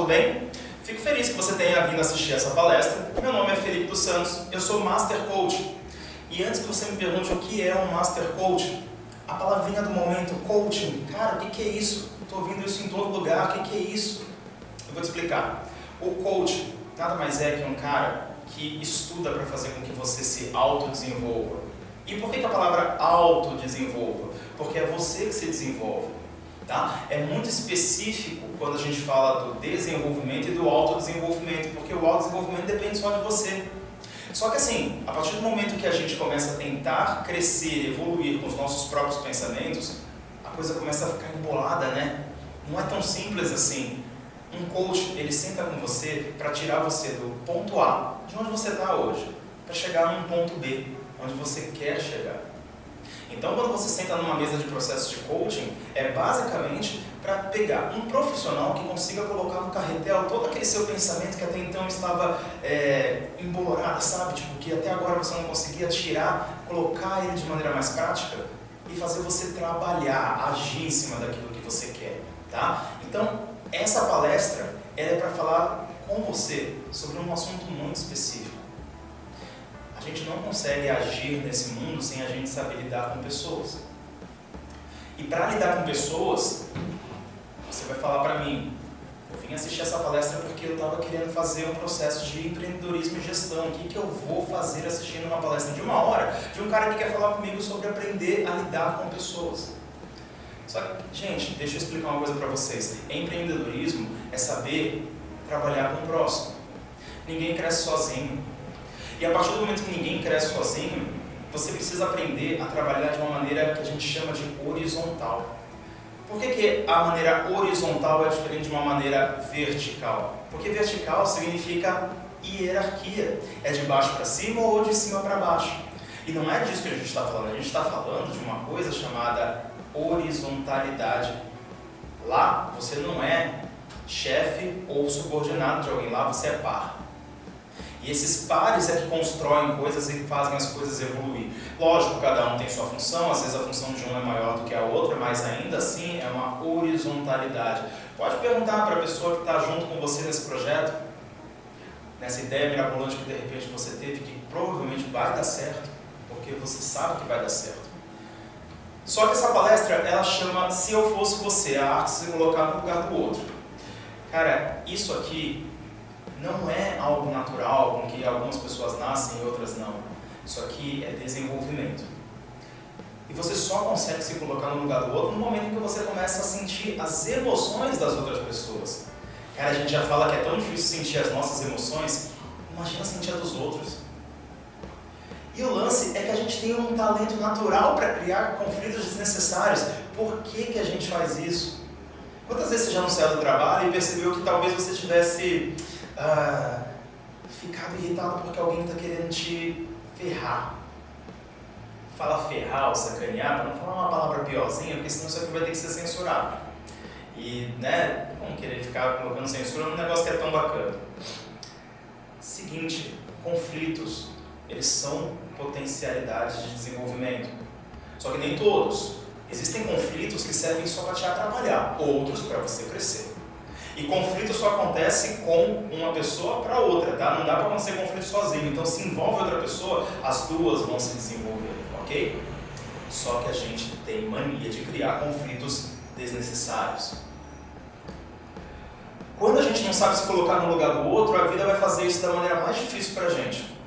bem? Fico feliz que você tenha vindo assistir essa palestra. Meu nome é Felipe dos Santos, eu sou Master Coach. E antes que você me pergunte o que é um Master Coach, a palavrinha do momento, coaching, cara, o que é isso? Estou ouvindo isso em todo lugar, o que é isso? Eu vou te explicar. O coach nada mais é que um cara que estuda para fazer com que você se autodesenvolva. E por que a palavra autodesenvolva? Porque é você que se desenvolve. Tá? É muito específico quando a gente fala do desenvolvimento e do autodesenvolvimento, porque o autodesenvolvimento depende só de você. Só que assim, a partir do momento que a gente começa a tentar crescer, evoluir com os nossos próprios pensamentos, a coisa começa a ficar embolada, né? Não é tão simples assim. Um coach, ele senta com você para tirar você do ponto A, de onde você está hoje, para chegar num ponto B, onde você quer chegar. Então, quando você senta numa mesa de processo de coaching, é basicamente para pegar um profissional que consiga colocar no carretel todo aquele seu pensamento que até então estava embolorado, sabe? Tipo, que até agora você não conseguia tirar, colocar ele de maneira mais prática e fazer você trabalhar, agir em cima daquilo que você quer, tá? Então, essa palestra é para falar com você sobre um assunto muito específico. A gente não consegue agir nesse mundo sem a gente saber lidar com pessoas. E para lidar com pessoas, você vai falar para mim, eu vim assistir essa palestra porque eu estava querendo fazer um processo de empreendedorismo e gestão. O que eu vou fazer assistindo uma palestra de 1 hora de um cara que quer falar comigo sobre aprender a lidar com pessoas? Só que, gente, deixa eu explicar uma coisa para vocês. Empreendedorismo é saber trabalhar com o próximo. Ninguém cresce sozinho. E a partir do momento que ninguém cresce sozinho, você precisa aprender a trabalhar de uma maneira que a gente chama de horizontal. Por que a maneira horizontal é diferente de uma maneira vertical? Porque vertical significa hierarquia. É de baixo para cima ou de cima para baixo. E não é disso que a gente está falando. A gente está falando de uma coisa chamada horizontalidade. Lá você não é chefe ou subordinado de alguém, lá você é par. E esses pares é que constroem coisas e fazem as coisas evoluir. Lógico, cada um tem sua função, às vezes a função de um é maior do que a outra, mas ainda assim é uma horizontalidade. Pode perguntar para a pessoa que está junto com você nesse projeto, nessa ideia mirabolante que de repente você teve, que provavelmente vai dar certo, porque você sabe que vai dar certo. Só que essa palestra, ela chama Se Eu Fosse Você, a arte de se colocar no lugar do outro. Cara, isso aqui não é algo natural, com que algumas pessoas nascem e outras não. Isso aqui é desenvolvimento. E você só consegue se colocar no lugar do outro no momento em que você começa a sentir as emoções das outras pessoas. Cara, a gente já fala que é tão difícil sentir as nossas emoções, imagina sentir a dos outros. E o lance é que a gente tem um talento natural para criar conflitos desnecessários. Por que a gente faz isso? Quantas vezes você já não saiu do trabalho e percebeu que talvez você tivesse ficado irritado porque alguém está querendo te ferrar? Fala ferrar ou sacanear, para não falar uma palavra piorzinha, porque senão isso aqui vai ter que ser censurado. E, né, vamos querer ficar colocando censura num negócio que é tão bacana. Seguinte, conflitos, eles são potencialidades de desenvolvimento. Só que nem todos. Existem conflitos que servem só para te atrapalhar, outros para você crescer. E conflito só acontece com uma pessoa para outra, tá? Não dá para acontecer conflito sozinho. Então, se envolve outra pessoa, as duas vão se desenvolver, ok? Só que a gente tem mania de criar conflitos desnecessários. Quando a gente não sabe se colocar no lugar do outro, a vida vai fazer isso da maneira mais difícil para a gente.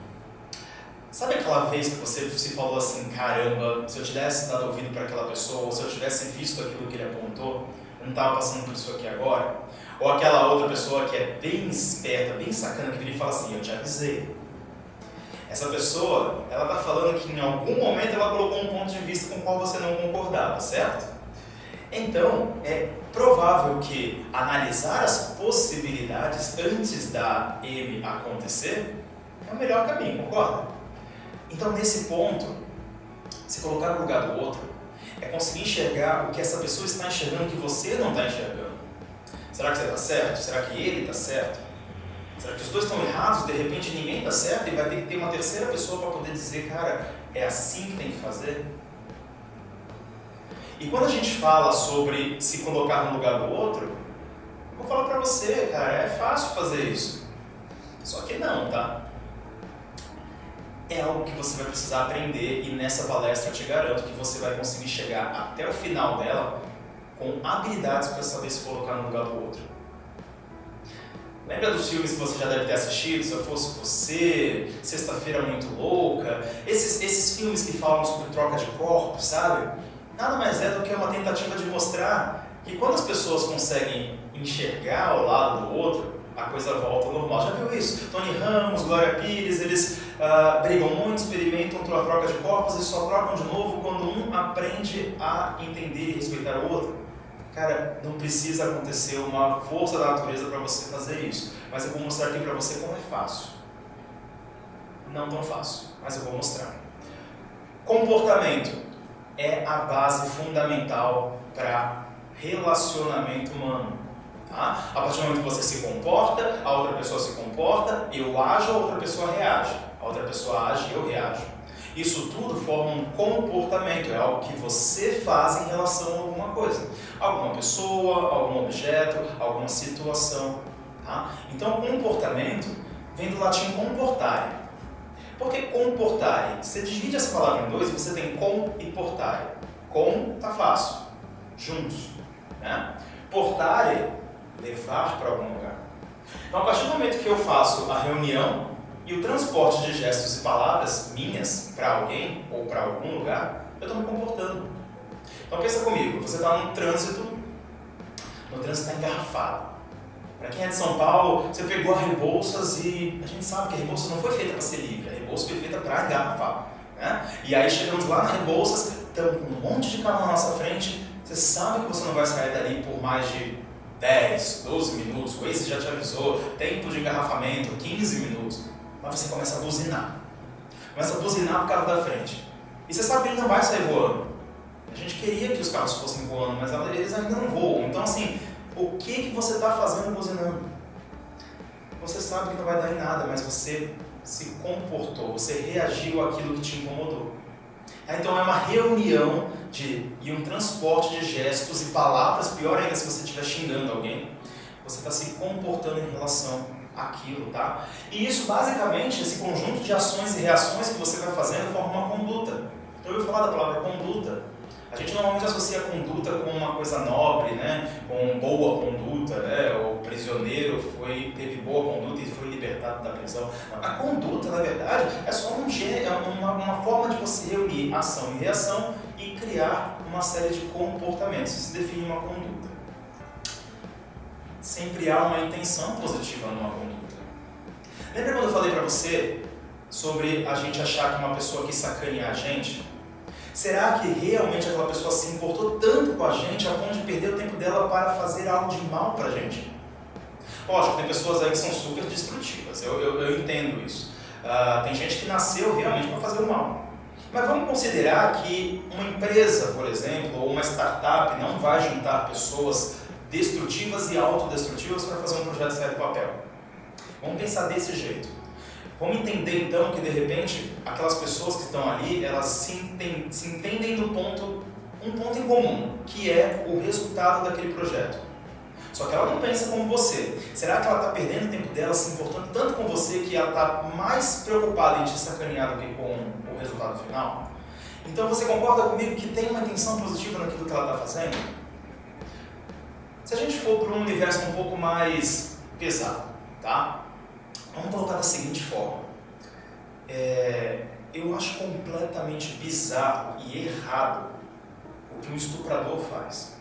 Sabe aquela vez que você se falou assim, caramba, se eu tivesse dado ouvido para aquela pessoa, ou se eu tivesse visto aquilo que ele apontou, eu não estava passando por isso aqui agora? Ou aquela outra pessoa que é bem esperta, bem sacana, que vira e fala assim, eu te avisei. Essa pessoa, ela está falando que em algum momento ela colocou um ponto de vista com o qual você não concordava, certo? Então, é provável que analisar as possibilidades antes da M acontecer é o melhor caminho, concorda? Então, nesse ponto, se colocar no lugar do outro é conseguir enxergar o que essa pessoa está enxergando que você não está enxergando. Será que você está certo? Será que ele está certo? Será que os dois estão errados? De repente ninguém está certo e vai ter que ter uma terceira pessoa para poder dizer, cara, é assim que tem que fazer? E quando a gente fala sobre se colocar no lugar do outro, vou falar pra você, cara, é fácil fazer isso. Só que não, tá? É algo que você vai precisar aprender e nessa palestra eu te garanto que você vai conseguir chegar até o final dela com habilidades para saber se colocar no lugar do outro. Lembra dos filmes que você já deve ter assistido? Se Eu Fosse Você, Sexta-feira Muito Louca, esses filmes que falam sobre troca de corpos, sabe? Nada mais é do que uma tentativa de mostrar que quando as pessoas conseguem enxergar ao lado do outro, a coisa volta ao normal. Já viu isso? Tony Ramos, Glória Pires, eles brigam muito, experimentam a troca de corpos e só trocam de novo quando um aprende a entender e respeitar o outro. Cara, não precisa acontecer uma força da natureza para você fazer isso. Mas eu vou mostrar aqui para você como é fácil. Não tão fácil, mas eu vou mostrar. Comportamento é a base fundamental para relacionamento humano. Tá? A partir do momento que você se comporta, a outra pessoa se comporta, eu ajo, a outra pessoa reage. A outra pessoa age e eu reajo. Isso tudo forma um comportamento, é algo que você faz em relação a alguma coisa. Alguma pessoa, algum objeto, alguma situação. Tá? Então, comportamento vem do latim comportare. Por que comportare? Você divide essa palavra em dois e você tem com e portare. Com tá fácil, juntos. Né? Portare, levar para algum lugar. Então, a partir do momento que eu faço a reunião e o transporte de gestos e palavras minhas para alguém ou para algum lugar, eu estou me comportando. Então pensa comigo, você está no trânsito está engarrafado. Para quem é de São Paulo, você pegou a Rebouças e a gente sabe que a Rebouças não foi feita para ser livre, a Rebouças foi feita para engarrafar. Né? E aí chegamos lá na Rebouças, estamos com um monte de carro na nossa frente, você sabe que você não vai sair dali por mais de 10, 12 minutos, o Waze já te avisou, tempo de engarrafamento, 15 minutos. Mas você começa a buzinar. Começa a buzinar o carro da frente. E você sabe que ele não vai sair voando. A gente queria que os carros fossem voando, mas eles ainda não voam. Então assim, o que você está fazendo buzinando? Você sabe que não vai dar em nada, mas você se comportou, você reagiu àquilo que te incomodou. Então é uma reunião e um transporte de gestos e palavras, pior ainda se você estiver xingando alguém, você está se comportando em relação àquilo, tá? E isso basicamente, esse conjunto de ações e reações que você vai fazendo forma uma conduta. Então eu ouvi falar da palavra conduta. A gente normalmente associa a conduta com uma coisa nobre, né? Com boa conduta, né? O prisioneiro teve boa conduta e foi libertado da prisão. A conduta, na verdade, é só uma forma de você reunir ação e reação e criar uma série de comportamentos. Isso define uma conduta. Sempre há uma intenção positiva numa conduta. Lembra quando eu falei para você sobre a gente achar que uma pessoa quis sacanear a gente? Será que realmente aquela pessoa se importou tanto com a gente a ponto de perder o tempo dela para fazer algo de mal para a gente? Lógico, tem pessoas aí que são super destrutivas, eu entendo isso. Tem gente que nasceu realmente para fazer o mal. Mas vamos considerar que uma empresa, por exemplo, ou uma startup não vai juntar pessoas destrutivas e autodestrutivas para fazer um projeto sair do papel. Vamos pensar desse jeito. Vamos entender então que de repente aquelas pessoas que estão ali, elas se entendem no um ponto em comum, que é o resultado daquele projeto. Só que ela não pensa como você. Será que ela está perdendo o tempo dela, se importando tanto com você, que ela está mais preocupada em te sacanear do que com o resultado final? Então você concorda comigo que tem uma intenção positiva naquilo que ela está fazendo? Se a gente for para um universo um pouco mais pesado, tá? Vamos colocar da seguinte forma. Eu acho completamente bizarro e errado o que um estuprador faz.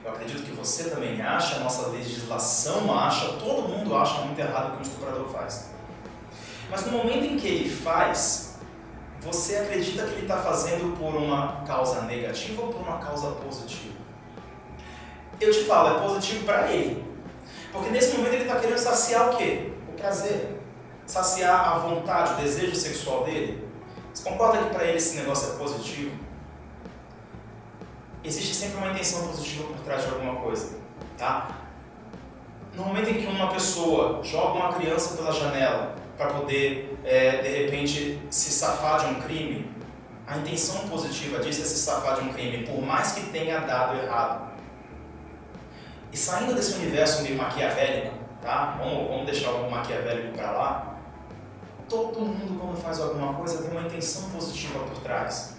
Eu acredito que você também acha, a nossa legislação acha, todo mundo acha muito errado o que um estuprador faz. Mas no momento em que ele faz, você acredita que ele está fazendo por uma causa negativa ou por uma causa positiva? Eu te falo, é positivo para ele. Porque nesse momento ele está querendo saciar o quê? O prazer. Saciar a vontade, o desejo sexual dele. Você concorda que para ele esse negócio é positivo? Existe sempre uma intenção positiva por trás de alguma coisa, tá? No momento em que uma pessoa joga uma criança pela janela para poder, de repente, se safar de um crime, a intenção positiva disso é se safar de um crime, por mais que tenha dado errado. E saindo desse universo meio maquiavélico, tá? Vamos deixar o maquiavélico para lá. Todo mundo, quando faz alguma coisa, tem uma intenção positiva por trás.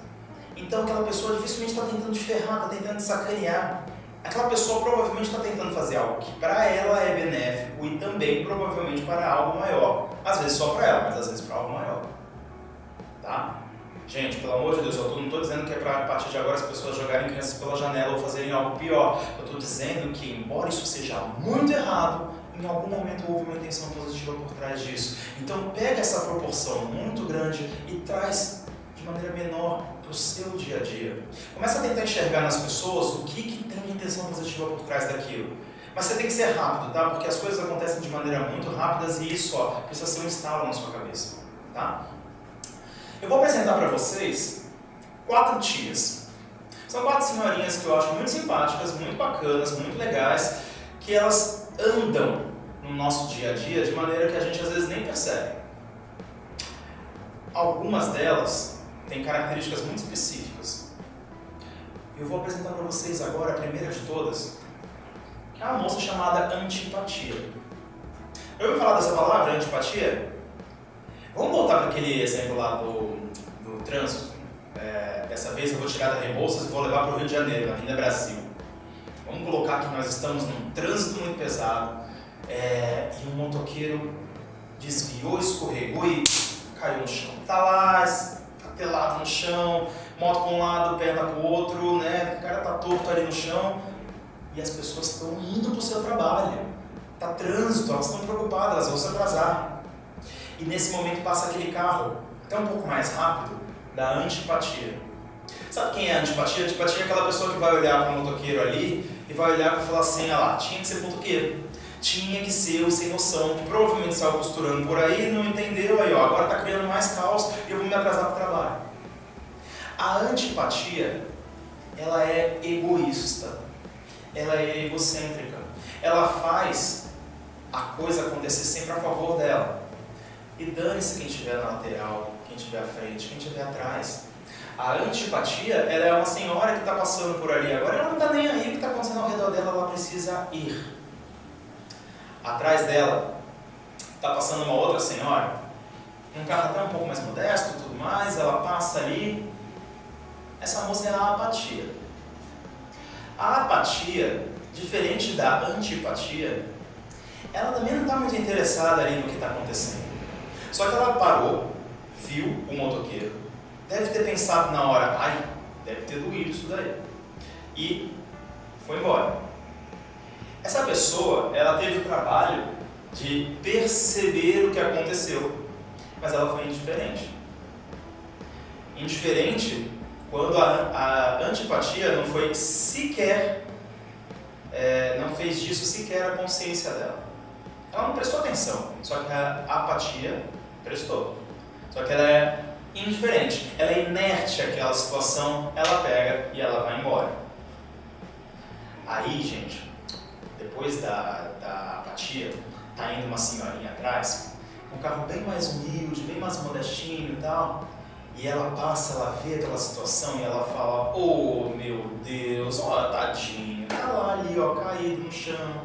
Então aquela pessoa dificilmente está tentando te ferrar, está tentando te sacanear. Aquela pessoa provavelmente está tentando fazer algo que para ela é benéfico e também provavelmente para algo maior. Às vezes só para ela, mas às vezes para algo maior. Tá? Gente, pelo amor de Deus, eu não estou dizendo que é para a partir de agora as pessoas jogarem crianças pela janela ou fazerem algo pior. Eu estou dizendo que, embora isso seja muito errado, em algum momento houve uma intenção positiva por trás disso. Então pega essa proporção muito grande e traz de maneira menor para o seu dia a dia. Começa a tentar enxergar nas pessoas o que tem de intenção positiva por trás daquilo. Mas você tem que ser rápido, tá? Porque as coisas acontecem de maneira muito rápida e isso precisa ser um instalo na sua cabeça. Tá? Eu vou apresentar para vocês 4 tias. São 4 senhorinhas que eu acho muito simpáticas, muito bacanas, muito legais, que elas andam no nosso dia a dia de maneira que a gente às vezes nem percebe. Algumas delas têm características muito específicas. Eu vou apresentar para vocês agora a primeira de todas, que é uma moça chamada antipatia. Eu ouvi falar dessa palavra, antipatia? Vamos voltar para aquele exemplo lá do trânsito. Dessa vez eu vou tirar da Rebouças e vou levar para o Rio de Janeiro, na Avenida Brasil. Vamos colocar que nós estamos num trânsito muito pesado e um motoqueiro desviou, escorregou e caiu no chão. Tá lá, pelado no chão, moto para um lado, perna para o outro, né? O cara tá torto ali no chão e as pessoas estão indo para o seu trabalho. Tá trânsito, elas estão preocupadas, elas vão se atrasar. E nesse momento passa aquele carro, até um pouco mais rápido, da antipatia. Sabe quem é a antipatia? A antipatia é aquela pessoa que vai olhar para o motoqueiro ali e vai olhar e falar assim, ah lá, tinha que ser motoqueiro. Tinha que ser o sem noção, que provavelmente saiu costurando por aí, não entendeu, aí ó, agora está criando mais caos e eu vou me atrasar para o trabalho. A antipatia, ela é egoísta, ela é egocêntrica, ela faz a coisa acontecer sempre a favor dela. E dane-se quem estiver na lateral, quem estiver à frente, quem estiver atrás. A antipatia, ela é uma senhora que está passando por ali agora, ela não está nem aí, o que está acontecendo ao redor dela, ela precisa ir. Atrás dela está passando uma outra senhora, um carro até um pouco mais modesto e tudo mais, ela passa ali. Essa moça é a apatia. A apatia, diferente da antipatia, ela também não está muito interessada ali no que está acontecendo. Só que ela parou, viu o motoqueiro, deve ter pensado na hora, ai, deve ter doído isso daí, e foi embora. Essa pessoa, ela teve o trabalho de perceber o que aconteceu, mas ela foi indiferente. Indiferente quando a antipatia não foi sequer, não fez disso sequer a consciência dela. Ela não prestou atenção, só que a apatia prestou. Só que ela é indiferente, ela é inerte àquela situação, ela pega e ela vai embora. Aí, gente, depois da apatia, tá indo uma senhorinha atrás, um carro bem mais humilde, bem mais modestinho e tal, e ela passa, ela vê aquela situação e ela fala, oh meu Deus, ó tadinho, tá lá ali, ó, caído no chão,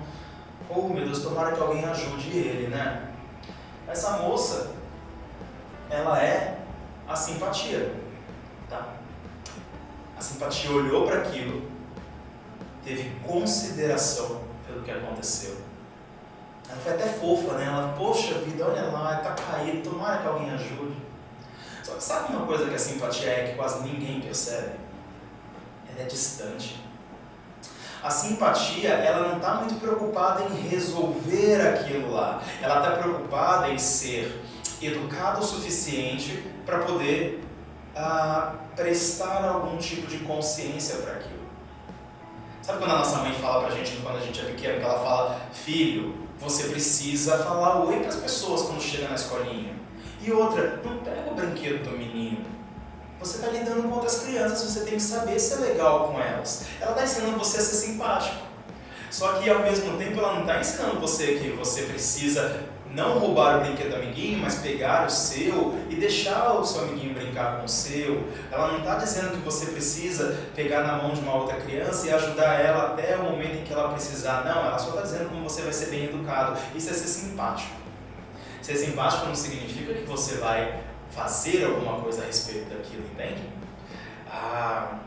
oh meu Deus, tomara que alguém ajude ele, né? Essa moça, ela é a simpatia, tá? A simpatia olhou para aquilo, teve consideração pelo que aconteceu. Ela foi até fofa, né? Ela, poxa vida, olha lá, tá caído, tomara que alguém ajude. Só que sabe uma coisa que a simpatia é que quase ninguém percebe? Ela é distante. A simpatia, ela não está muito preocupada em resolver aquilo lá. Ela está preocupada em ser educada o suficiente para poder prestar algum tipo de consciência para aquilo. Sabe quando a nossa mãe fala pra gente, quando a gente é pequeno, que ela fala, filho, você precisa falar oi para as pessoas quando chega na escolinha. E outra, não pega o brinquedo do menino. Você está lidando com outras crianças, você tem que saber ser legal com elas. Ela está ensinando você a ser simpático. Só que ao mesmo tempo ela não está ensinando você que você precisa não roubar o brinquedo do amiguinho, mas pegar o seu e deixar o seu amiguinho brincar com o seu. Ela não está dizendo que você precisa pegar na mão de uma outra criança e ajudar ela até o momento em que ela precisar. Não, ela só está dizendo como você vai ser bem educado. Isso é ser simpático. Ser simpático não significa que você vai fazer alguma coisa a respeito daquilo, entende? A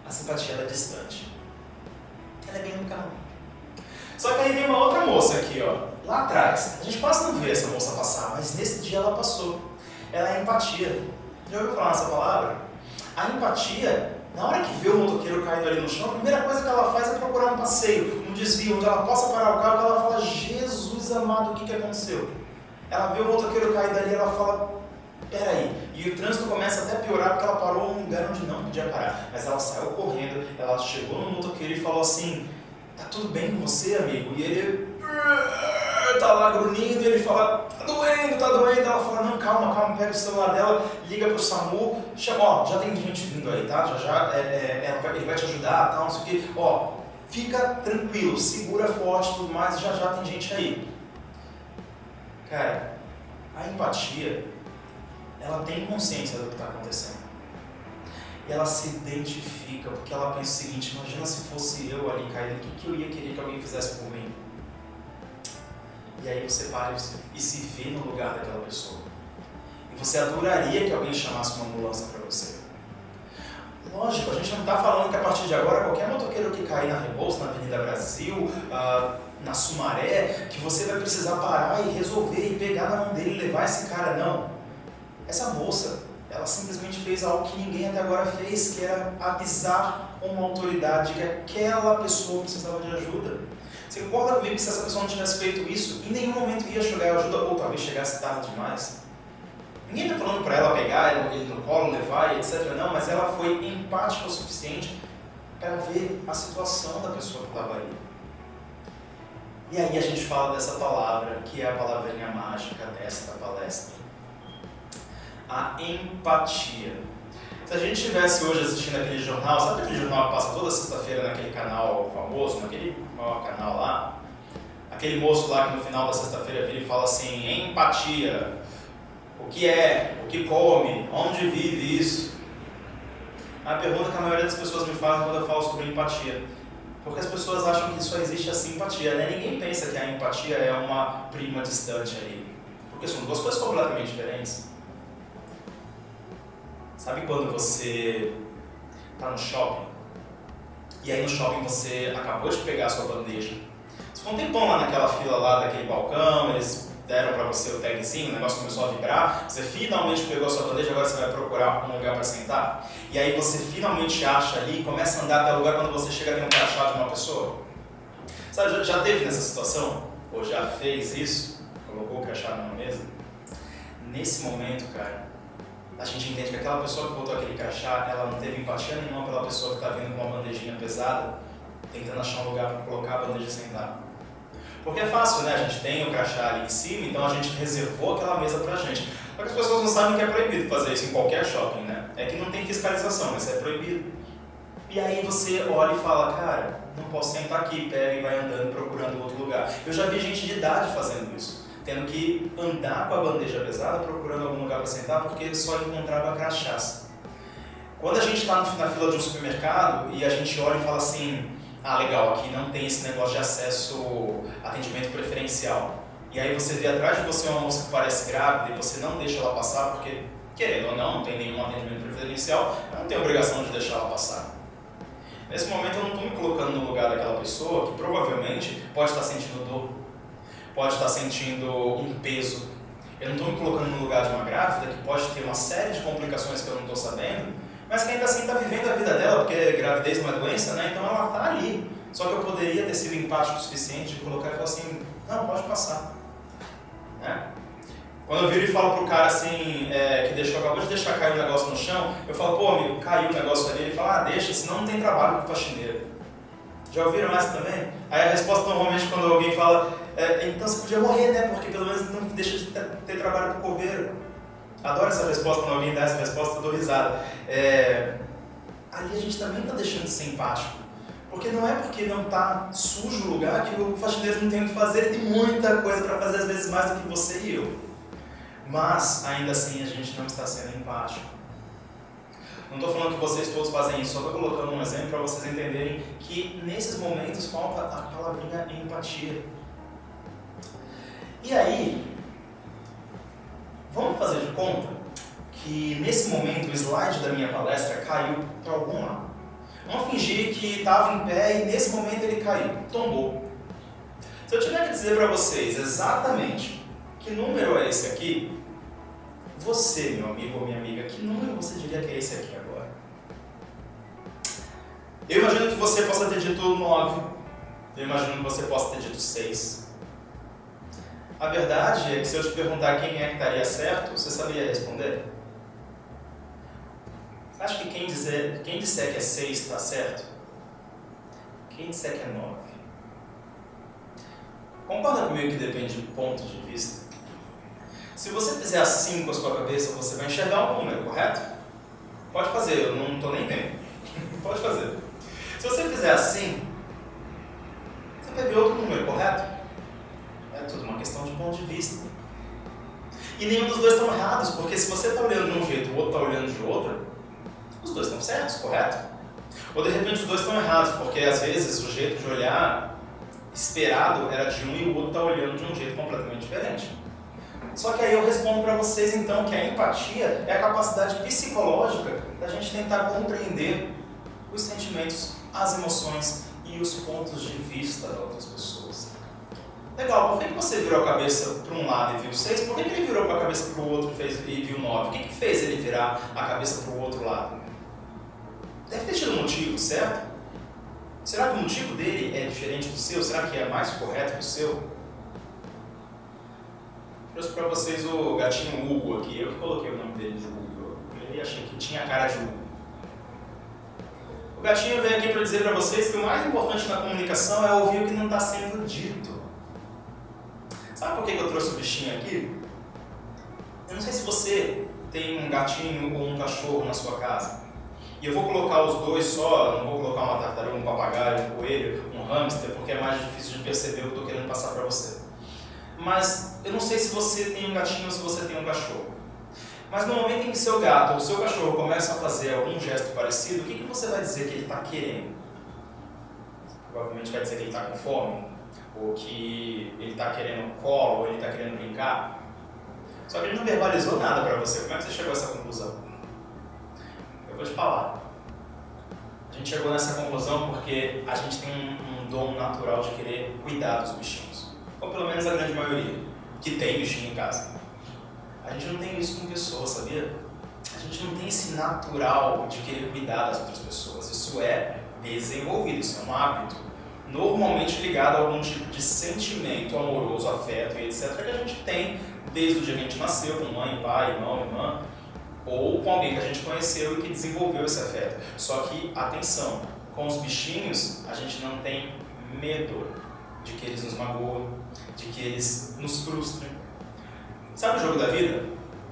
simpatia ela é distante. Ela é bem educada. Só que aí vem uma outra moça aqui, ó, lá atrás. A gente quase não vê essa moça passar, mas nesse dia ela passou. Ela é empatia. Já ouviu falar nessa palavra? A empatia, na hora que vê o motoqueiro caído ali no chão, a primeira coisa que ela faz é procurar um passeio, um desvio, onde ela possa parar o carro e ela fala, Jesus amado, o que aconteceu? Ela vê o motoqueiro caído ali e ela fala, peraí. E o trânsito começa até a piorar porque ela parou num lugar onde não podia parar. Mas ela saiu correndo, ela chegou no motoqueiro e falou assim, tá tudo bem com você, amigo? E ele tá lá grunhindo e ele fala, tá doendo, tá doendo. Ela fala, não, calma, pega o celular dela, liga pro SAMU, chama, ó, já tem gente vindo aí, tá? Ele vai te ajudar, tal, não sei o quê. Ó, fica tranquilo, segura forte e tudo mais, já tem gente aí. Cara, a empatia, ela tem consciência do que está acontecendo. E ela se identifica, porque ela pensa o seguinte, imagina se fosse eu ali caído, o que eu ia querer que alguém fizesse por mim? E aí você para e se vê no lugar daquela pessoa. E você adoraria que alguém chamasse uma ambulância para você. Lógico, a gente não está falando que a partir de agora, qualquer motoqueiro que cair na Rebouça, na Avenida Brasil, na Sumaré, que você vai precisar parar e resolver e pegar na mão dele e levar esse cara, não. Essa moça, ela simplesmente fez algo que ninguém até agora fez, que era avisar uma autoridade que aquela pessoa precisava de ajuda. Você concorda comigo que se essa pessoa não tivesse feito isso, em nenhum momento ia chegar ajuda, ou talvez chegasse tarde demais? Ninguém está falando para ela pegar ele no colo, levar, etc. Não, mas ela foi empática o suficiente para ver a situação da pessoa que estava ali. E aí a gente fala dessa palavra, que é a palavrinha mágica desta palestra. A empatia. Se a gente estivesse hoje assistindo aquele jornal, sabe aquele jornal que passa toda sexta-feira naquele canal famoso, naquele maior canal lá? Aquele moço lá que no final da sexta-feira vira e fala assim, empatia, o que é, o que come, onde vive isso? A pergunta que a maioria das pessoas me fazem quando eu falo sobre empatia. Porque as pessoas acham que só existe a simpatia, né? Ninguém pensa que a empatia é uma prima distante ali. Porque são duas coisas completamente diferentes. Sabe quando você está no shopping, e aí no shopping você acabou de pegar a sua bandeja, você ficou um tempão lá naquela fila lá daquele balcão, eles deram para você o tagzinho, o negócio começou a vibrar, você finalmente pegou a sua bandeja, agora você vai procurar um lugar para sentar, e aí você finalmente acha ali, começa a andar até o lugar quando você chega dentro do crachá de uma pessoa. Sabe, já teve nessa situação? Ou já fez isso? Colocou o crachá numa mesa? Nesse momento, cara, a gente entende que aquela pessoa que botou aquele crachá, ela não teve empatia nenhuma pela pessoa que está vindo com uma bandejinha pesada, tentando achar um lugar para colocar a bandeja e sentar. Porque é fácil, né? A gente tem o crachá ali em cima, então a gente reservou aquela mesa pra gente. Só que as pessoas não sabem que é proibido fazer isso em qualquer shopping, né? É que não tem fiscalização, mas é proibido. E aí você olha e fala, cara, não posso sentar aqui, pega e vai andando procurando outro lugar. Eu já vi gente de idade fazendo isso, tendo que andar com a bandeja pesada procurando algum lugar para sentar porque só encontrava crachás. Quando a gente está na fila de um supermercado e a gente olha e fala assim, ah, legal, aqui não tem esse negócio de acesso atendimento preferencial. E aí você vê atrás de você uma moça que parece grávida e você não deixa ela passar porque, querendo ou não tem nenhum atendimento preferencial, eu não tenho obrigação de deixar ela passar. Nesse momento eu não estou me colocando no lugar daquela pessoa que provavelmente pode estar sentindo dor, pode estar sentindo um peso. Eu não estou me colocando no lugar de uma grávida que pode ter uma série de complicações que eu não estou sabendo, mas que ainda assim está vivendo a vida dela, porque gravidez não é doença, né? Então ela está ali. Só que eu poderia ter sido empático o suficiente de colocar e falar assim, não, pode passar. Né? Quando eu viro e falo pro cara assim, que acabou de deixar cair um negócio no chão, eu falo, pô amigo, caiu um negócio ali, ele fala, deixa, senão não tem trabalho pro faxineiro. Já ouviram essa também? Aí a resposta normalmente quando alguém fala, então você podia morrer, né? Porque pelo menos não deixa de ter trabalho pro coveiro. Adoro essa resposta, quando alguém dá essa resposta, eu dou risada. Ali a gente também está deixando de ser empático. Porque não é porque não está sujo o lugar que o faxineiro não tem o que fazer, ele tem muita coisa para fazer, às vezes mais do que você e eu. Mas, ainda assim, a gente não está sendo empático. Não estou falando que vocês todos fazem isso, só estou colocando um exemplo para vocês entenderem que nesses momentos falta a palavrinha empatia. E aí, vamos fazer de conta que nesse momento o slide da minha palestra caiu para algum lado. Vamos fingir que estava em pé e nesse momento ele caiu, tombou. Se eu tiver que dizer para vocês exatamente que número é esse aqui, você, meu amigo ou minha amiga, que número você diria que é esse aqui agora? Eu imagino que você possa ter dito 9, eu imagino que você possa ter dito 6. A verdade é que se eu te perguntar quem é que estaria certo, você saberia responder? Você acha que quem disser que é 6 está certo? Quem disser que é 9? Concorda comigo que depende do ponto de vista? Se você fizer assim com a sua cabeça, você vai enxergar um número, correto? Pode fazer, eu não estou nem vendo. Pode fazer. Se você fizer assim, você vai ver outro número, correto? É tudo uma questão de ponto de vista. E nenhum dos dois estão errados, porque se você está olhando de um jeito e o outro está olhando de outro, os dois estão certos, correto? Ou de repente os dois estão errados, porque às vezes o jeito de olhar esperado era de um e o outro está olhando de um jeito completamente diferente. Só que aí eu respondo para vocês então que a empatia é a capacidade psicológica da gente tentar compreender os sentimentos, as emoções e os pontos de vista das outras pessoas. Legal, por que você virou a cabeça para um lado e viu 6? Por que ele virou a cabeça para o outro e viu 9? O que fez ele virar a cabeça para o outro lado? Deve ter tido um motivo, certo? Será que o motivo dele é diferente do seu? Será que é mais correto que o seu? Trouxe para vocês o gatinho Hugo aqui, eu que coloquei o nome dele de Hugo, eu achei que tinha cara de Hugo. O gatinho veio aqui para dizer para vocês que o mais importante na comunicação é ouvir o que não está sendo dito. Sabe por que eu trouxe o bichinho aqui? Eu não sei se você tem um gatinho ou um cachorro na sua casa. E eu vou colocar os dois só, não vou colocar uma tartaruga, um papagaio, um coelho, um hamster, porque é mais difícil de perceber o que eu estou querendo passar para você. Mas eu não sei se você tem um gatinho ou se você tem um cachorro. Mas no momento em que seu gato ou seu cachorro começa a fazer algum gesto parecido, o que você vai dizer que ele está querendo? Provavelmente vai dizer que ele está com fome, ou que ele está querendo colo, ou ele está querendo brincar. Só que ele não verbalizou nada para você. Como é que você chegou a essa conclusão? Eu vou te falar. A gente chegou nessa conclusão porque a gente tem um dom natural de querer cuidar dos bichinhos. Ou pelo menos a grande maioria, que tem bichinho em casa. A gente não tem isso com pessoas, sabia? A gente não tem esse natural de querer cuidar das outras pessoas. Isso é desenvolvido, isso é um hábito. Normalmente ligado a algum tipo de sentimento amoroso, afeto e etc. que a gente tem desde o dia que a gente nasceu, com mãe, pai, irmão, irmã, ou com alguém que a gente conheceu e que desenvolveu esse afeto. Só que, atenção, com os bichinhos a gente não tem medo de que eles nos magoem, de que eles nos frustrem. Sabe o jogo da vida?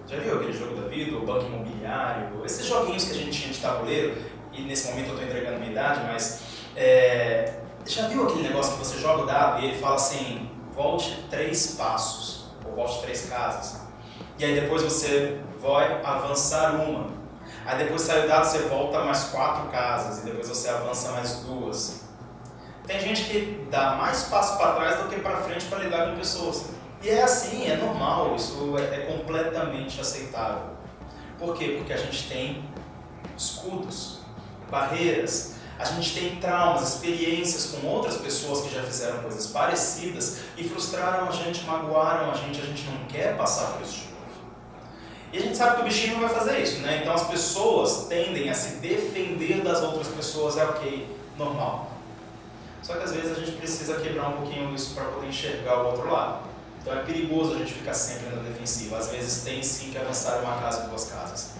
Já viu aquele jogo da vida, o banco imobiliário, esses joguinhos que a gente tinha de tabuleiro, e nesse momento eu estou entregando a minha idade, mas já viu aquele negócio que você joga o dado e ele fala assim, volte 3 passos, ou volte 3 casas, e aí depois você vai avançar uma, aí depois sai o dado, você volta mais 4 casas, e depois você avança mais 2. Tem gente que dá mais passos para trás do que para frente para lidar com pessoas. E é assim, é normal, isso é completamente aceitável. Por quê? Porque a gente tem escudos, barreiras, a gente tem traumas, experiências com outras pessoas que já fizeram coisas parecidas e frustraram a gente, magoaram a gente não quer passar por isso de novo. E a gente sabe que o bichinho não vai fazer isso, né? Então as pessoas tendem a se defender das outras pessoas, é ok, normal. Só que às vezes a gente precisa quebrar um pouquinho isso para poder enxergar o outro lado. Então é perigoso a gente ficar sempre na defensiva. Às vezes tem sim que avançar uma casa, 2 casas.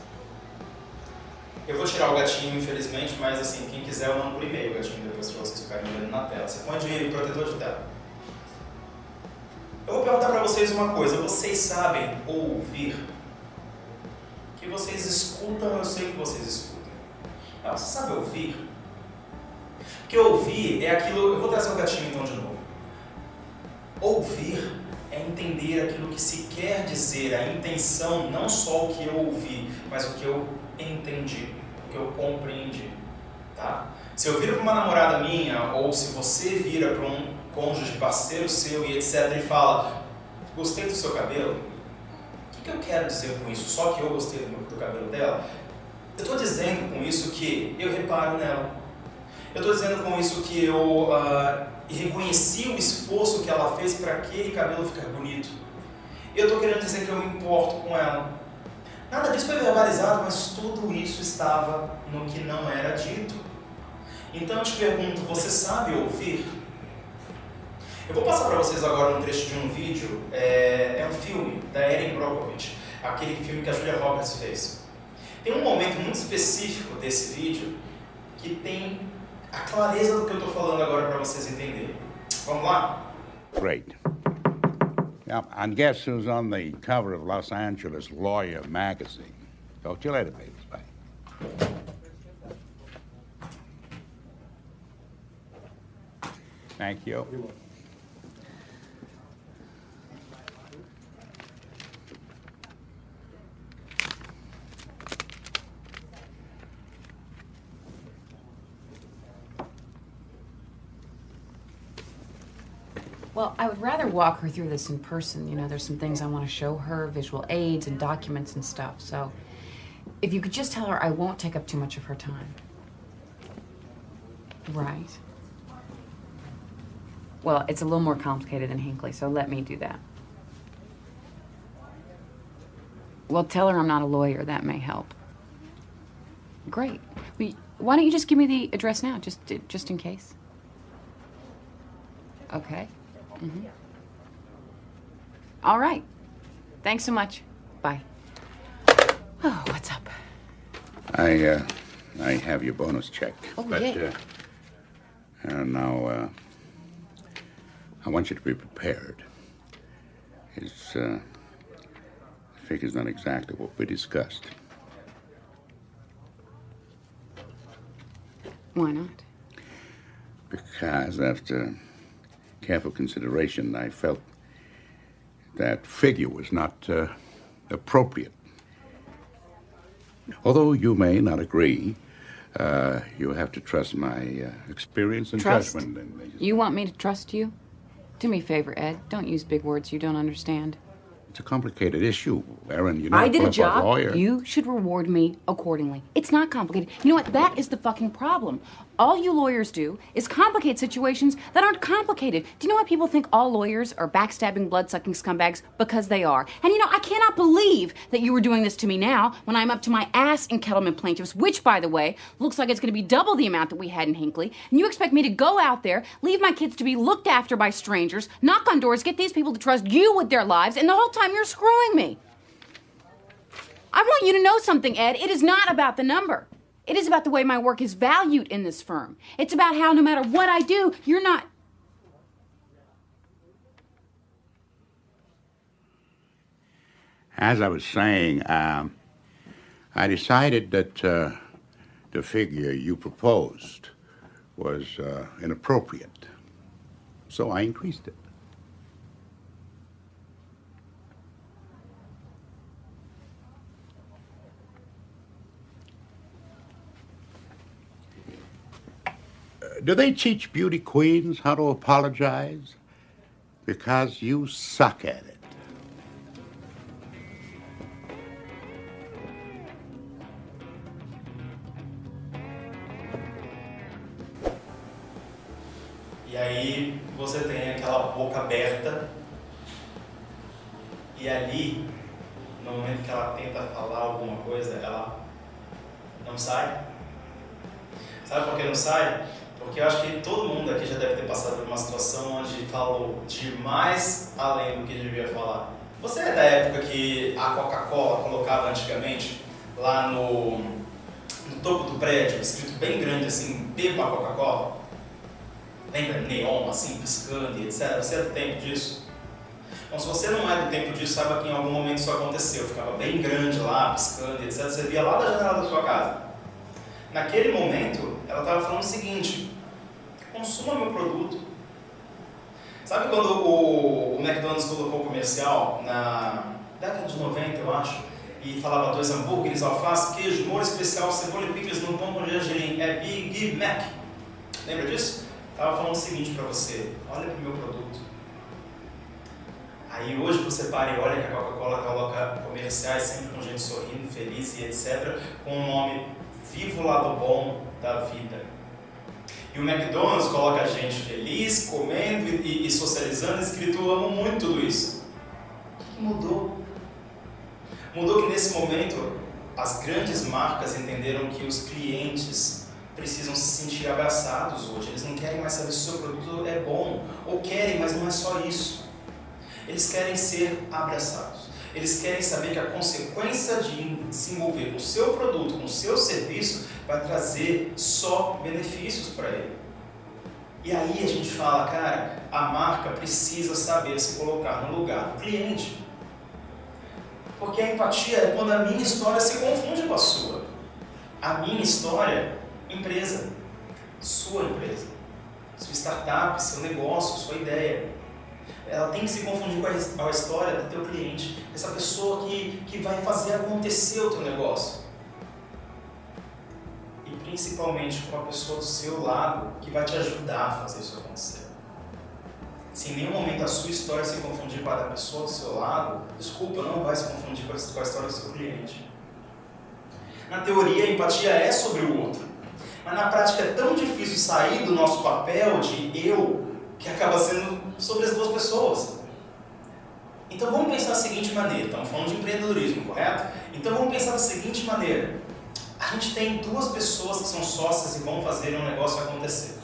Eu vou tirar o gatinho, infelizmente, mas assim, quem quiser eu mando por e-mail o gatinho depois para vocês ficarem vendo na tela. Você põe de protetor de tela. Eu vou perguntar para vocês uma coisa. Vocês sabem ouvir? Que vocês escutam, eu sei que vocês escutam. Você sabe ouvir? Porque ouvir é aquilo... Eu vou trazer o gatinho então de novo. Ouvir é entender aquilo que se quer dizer, a intenção, não só o que eu ouvi, mas o que eu entendi, o que eu compreendi. Tá? Se eu viro para uma namorada minha, ou se você vira para um cônjuge, parceiro seu e etc. e fala, gostei do seu cabelo, o que eu quero dizer com isso? Só que eu gostei do cabelo dela? Eu estou dizendo com isso que eu reparo nela. Eu estou dizendo com isso que eu reconheci o esforço que ela fez para aquele cabelo ficar bonito. Eu estou querendo dizer que eu me importo com ela. Nada disso foi verbalizado, mas tudo isso estava no que não era dito. Então eu te pergunto, você sabe ouvir? Eu vou passar para vocês agora um trecho de um vídeo, é um filme da Erin Brockovich, aquele filme que a Julia Roberts fez. Tem um momento muito específico desse vídeo que tem a clareza do que eu estou falando agora para vocês entenderem. Vamos lá? Great. Now, and guess who's on the cover of Los Angeles Lawyer magazine? Talk to you later, baby. Bye. Thank you. Well, I would rather walk her through this in person. You know, there's some things I want to show her, visual aids and documents and stuff. So if you could just tell her I won't take up too much of her time. Right. Well, it's a little more complicated than Hinckley, so let me do that. Well, tell her I'm not a lawyer. That may help. Great. Why don't you just give me the address now, just in case? Okay. Mm-hmm. All right. Thanks so much. Bye. Oh, what's up? I have your bonus check. Oh, but, yeah. Now, I want you to be prepared. The figure's not exactly what we discussed. Why not? Because after careful consideration, I felt that figure was not appropriate. Although you may not agree, you have to trust my experience and Trust? judgment. You want me to trust you? Do me a favor, Ed. Don't use big words you don't understand. It's a complicated issue, Erin. You're not I did a qualified job. lawyer. You should reward me accordingly. It's not complicated. You know what? That is the fucking problem. All you lawyers do is complicate situations that aren't complicated. Do you know why people think all lawyers are backstabbing, blood-sucking scumbags? Because they are. And you know, I cannot believe that you were doing this to me now when I'm up to my ass in Kettleman plaintiffs, which, by the way, looks like it's going to be double the amount that we had in Hinckley. And you expect me to go out there, leave my kids to be looked after by strangers, knock on doors, get these people to trust you with their lives, and the whole time you're screwing me. I want you to know something, Ed. It is not about the number. It is about the way my work is valued in this firm. It's about how no matter what I do, you're not... As I was saying, I decided that the figure you proposed was inappropriate, so I increased it. Do they teach beauty queens how to apologize? Because you suck at it. E aí você tem aquela boca aberta e ali, no momento que ela tenta falar alguma coisa, ela não sai. Sabe por que não sai? Porque eu acho que todo mundo aqui já deve ter passado por uma situação onde falou demais além do que devia falar. Você é da época que a Coca-Cola colocava antigamente lá no topo do prédio, escrito bem grande assim, beba a Coca-Cola? Lembra? Neon assim, piscando e etc. Você é do tempo disso? Bom, se você não é do tempo disso, saiba que em algum momento isso aconteceu. Ficava bem grande lá, piscando e etc. Você via lá da janela da sua casa. Naquele momento, ela estava falando o seguinte: consuma meu produto. Sabe quando o McDonald's colocou o comercial na década de 90, eu acho, e falava 2 hambúrgueres, alface, queijo, molho especial, cebola e picles no pão com gergelim, é Big Mac. Lembra disso? Estava falando o seguinte para você, olha para o meu produto. Aí hoje você para e olha que a Coca-Cola coloca comerciais sempre com gente sorrindo, feliz e etc, com o nome Viva o Lado Bom da Vida. E o McDonald's coloca a gente feliz, comendo e socializando, escrito "Eu amo muito tudo isso". O que mudou? Mudou que nesse momento as grandes marcas entenderam que os clientes precisam se sentir abraçados hoje. Eles não querem mais saber se o seu produto é bom, ou querem, mas não é só isso. Eles querem ser abraçados. Eles querem saber que a consequência de se envolver com o seu produto, com o seu serviço, vai trazer só benefícios para ele. E aí a gente fala, cara, a marca precisa saber se colocar no lugar do cliente. Porque a empatia é quando a minha história se confunde com a sua. A minha história, empresa, sua startup, seu negócio, sua ideia. Ela tem que se confundir com a história do teu cliente, essa pessoa que vai fazer acontecer o teu negócio. E principalmente com a pessoa do seu lado que vai te ajudar a fazer isso acontecer. Se em nenhum momento a sua história se confundir com a da pessoa do seu lado, desculpa, não vai se confundir com a história do seu cliente. Na teoria, a empatia é sobre o outro, mas na prática é tão difícil sair do nosso papel de eu, que acaba sendo sobre as duas pessoas. Então vamos pensar da seguinte maneira, estamos falando de empreendedorismo, correto? Então vamos pensar da seguinte maneira, a gente tem 2 pessoas que são sócias e vão fazer um negócio acontecer.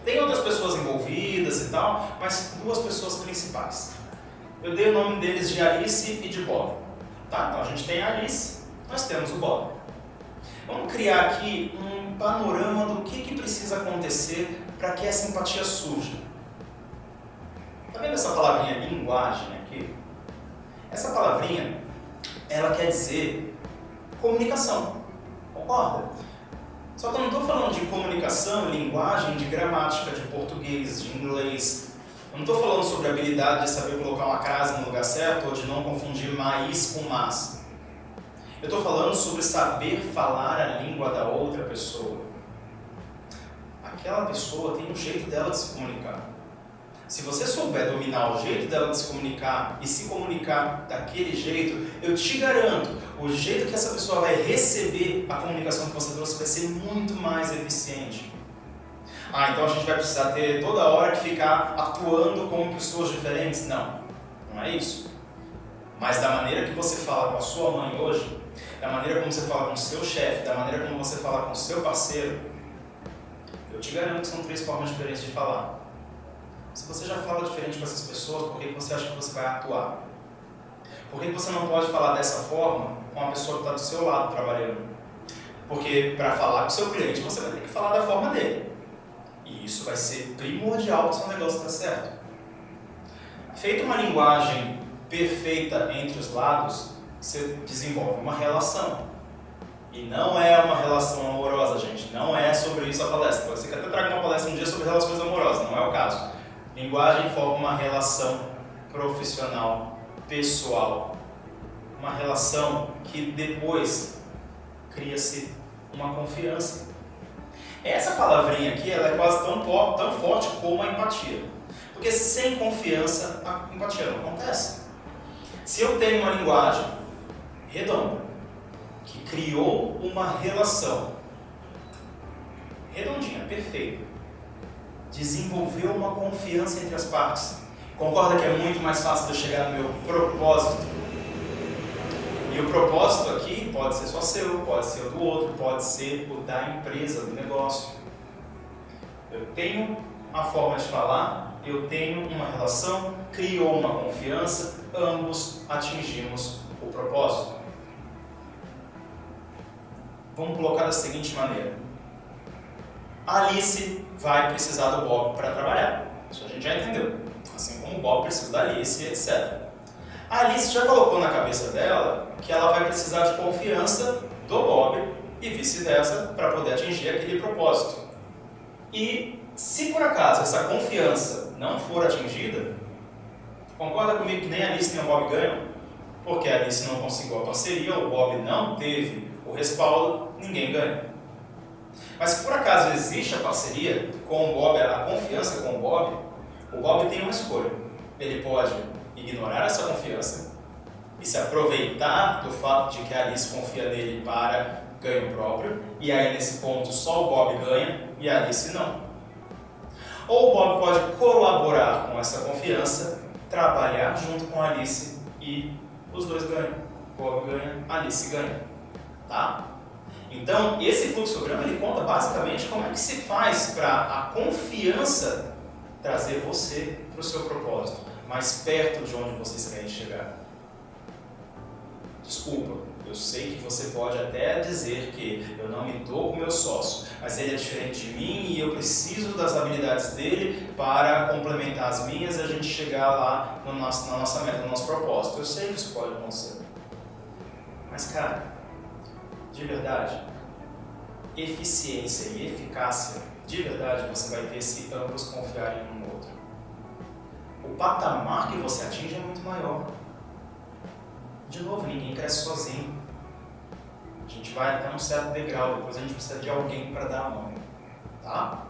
Tem outras pessoas envolvidas e tal, mas 2 pessoas principais. Eu dei o nome deles de Alice e de Bob. Tá? Então a gente tem a Alice, nós temos o Bob. Vamos criar aqui um panorama do que precisa acontecer para que essa empatia surja. Está vendo essa palavrinha linguagem aqui? Essa palavrinha, ela quer dizer comunicação. Concorda? Só que eu não estou falando de comunicação, linguagem, de gramática, de português, de inglês. Eu não estou falando sobre a habilidade de saber colocar uma crase no lugar certo ou de não confundir mais com mas. Eu estou falando sobre saber falar a língua da outra pessoa. Aquela pessoa tem um jeito dela de se comunicar. Se você souber dominar o jeito dela de se comunicar e se comunicar daquele jeito, eu te garanto, o jeito que essa pessoa vai receber a comunicação que você trouxe vai ser muito mais eficiente. Então a gente vai precisar ter toda hora que ficar atuando com pessoas diferentes? Não, não é isso. Mas da maneira que você fala com a sua mãe hoje, da maneira como você fala com o seu chefe, da maneira como você fala com o seu parceiro, eu te garanto que são 3 formas diferentes de falar. Se você já fala diferente com essas pessoas, por que você acha que você vai atuar? Por que você não pode falar dessa forma com a pessoa que está do seu lado trabalhando? Porque para falar com o seu cliente, você vai ter que falar da forma dele. E isso vai ser primordial para o seu negócio dar certo. Feita uma linguagem perfeita entre os lados, você desenvolve uma relação. E não é uma relação amorosa, gente. Não é sobre isso a palestra. Pode ser que até traga uma palestra um dia sobre relações amorosas, não é o caso. Linguagem forma uma relação profissional, pessoal. Uma relação que depois cria-se uma confiança. Essa palavrinha aqui ela é quase tão forte como a empatia. Porque sem confiança, a empatia não acontece. Se eu tenho uma linguagem redonda, que criou uma relação redondinha, perfeita, desenvolveu uma confiança entre as partes. Concorda que é muito mais fácil de eu chegar no meu propósito? E o propósito aqui pode ser só seu, pode ser o do outro, pode ser o da empresa, do negócio. Eu tenho a forma de falar, eu tenho uma relação, criou uma confiança, ambos atingimos o propósito. Vamos colocar da seguinte maneira. A Alice vai precisar do Bob para trabalhar. Isso a gente já entendeu. Assim como o Bob precisa da Alice, etc. A Alice já colocou na cabeça dela que ela vai precisar de confiança do Bob e vice-versa para poder atingir aquele propósito. E Se por acaso essa confiança não for atingida, concorda comigo que nem a Alice nem o Bob ganham? Porque a Alice não conseguiu a parceria, o Bob não teve o respaldo, ninguém ganha. Mas se por acaso existe a parceria com o Bob, a confiança com o Bob tem uma escolha. Ele pode ignorar essa confiança e se aproveitar do fato de que a Alice confia nele para ganho próprio, e aí nesse ponto só o Bob ganha e a Alice não. Ou o Bob pode colaborar com essa confiança, trabalhar junto com a Alice e os dois ganham. Bob ganha, Alice ganha. Tá? Então, esse fluxograma ele conta basicamente como é que se faz para a confiança trazer você para o seu propósito, mais perto de onde vocês querem chegar. Desculpa, eu sei que você pode até dizer que eu não me dou com o meu sócio, mas ele é diferente de mim e eu preciso das habilidades dele para complementar as minhas e a gente chegar lá na nossa meta, no nosso propósito. Eu sei que isso pode acontecer. Mas, cara, de verdade, eficiência e eficácia, de verdade, você vai ter se ambos confiarem um no outro. O patamar que você atinge é muito maior. De novo, ninguém cresce sozinho. A gente vai até um certo degrau, depois a gente precisa de alguém para dar a mão. Tá?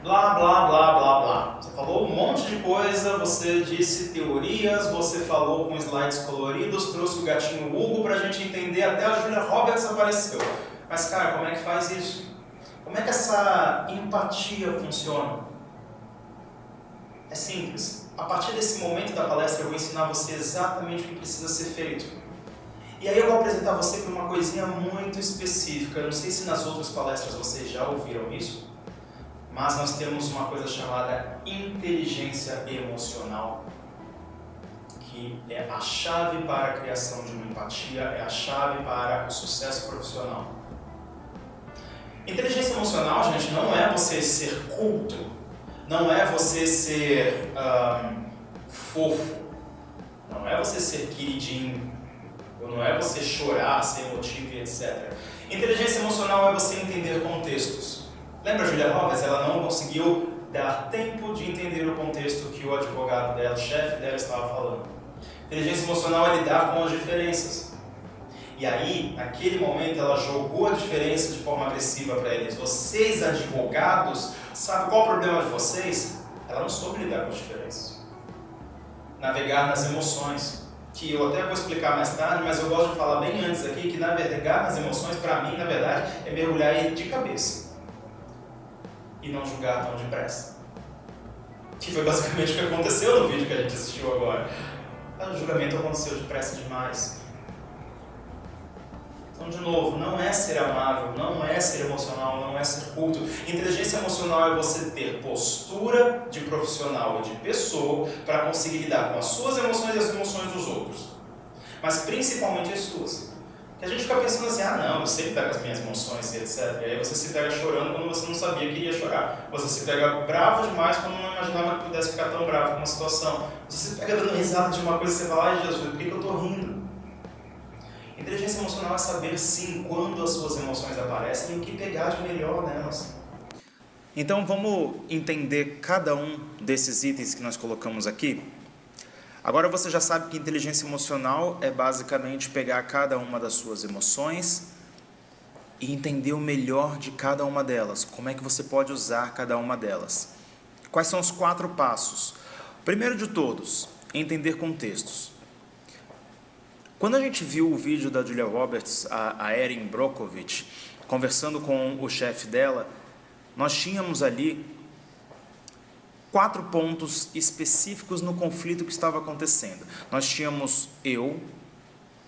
Blá, blá, blá, blá, blá. Você falou um monte de coisa, você disse teorias, você falou com slides coloridos, trouxe o gatinho Hugo pra gente entender, até a Julia Roberts apareceu. Mas, cara, como é que faz isso? Como é que essa empatia funciona? É simples. A partir desse momento da palestra eu vou ensinar você exatamente o que precisa ser feito. E aí eu vou apresentar você para uma coisinha muito específica. Eu não sei se nas outras palestras vocês já ouviram isso, mas nós temos uma coisa chamada inteligência emocional, que é a chave para a criação de uma empatia, é a chave para o sucesso profissional. Inteligência emocional, gente, não é você ser culto. Não é você ser fofo, não é você ser queridinho, ou não é você chorar, ser emotivo e etc. Inteligência emocional é você entender contextos. Lembra a Julia Roberts? Ela não conseguiu dar tempo de entender o contexto que o advogado dela, o chefe dela, estava falando. Inteligência emocional é lidar com as diferenças. E aí, naquele momento, ela jogou a diferença de forma agressiva para eles. Vocês, advogados, sabe qual o problema de vocês? Ela não soube lidar com as diferenças. Navegar nas emoções, que eu até vou explicar mais tarde, mas eu gosto de falar bem antes aqui, que navegar nas emoções, para mim, na verdade, é mergulhar aí de cabeça. E não julgar tão depressa. Que foi basicamente o que aconteceu no vídeo que a gente assistiu agora. O julgamento aconteceu depressa demais. Então, de novo, não é ser amável, não é ser emocional, não é ser culto. Inteligência emocional é você ter postura de profissional e de pessoa para conseguir lidar com as suas emoções e as emoções dos outros. Mas principalmente as suas. Que a gente fica pensando assim, não, eu sei lidar com as minhas emoções e etc. E aí você se pega chorando quando você não sabia que iria chorar. Você se pega bravo demais quando não imaginava que pudesse ficar tão bravo com uma situação. Você se pega dando risada de uma coisa e você fala, ai Jesus, por que eu estou rindo? Inteligência emocional é saber sim quando as suas emoções aparecem e o que pegar de melhor nelas. Então vamos entender cada um desses itens que nós colocamos aqui. Agora você já sabe que inteligência emocional é basicamente pegar cada uma das suas emoções e entender o melhor de cada uma delas. Como é que você pode usar cada uma delas. Quais são os 4 passos? Primeiro de todos, entender contextos. Quando a gente viu o vídeo da Julia Roberts, a Erin Brockovich, conversando com o chefe dela, nós tínhamos ali 4 pontos específicos no conflito que estava acontecendo. Nós tínhamos eu,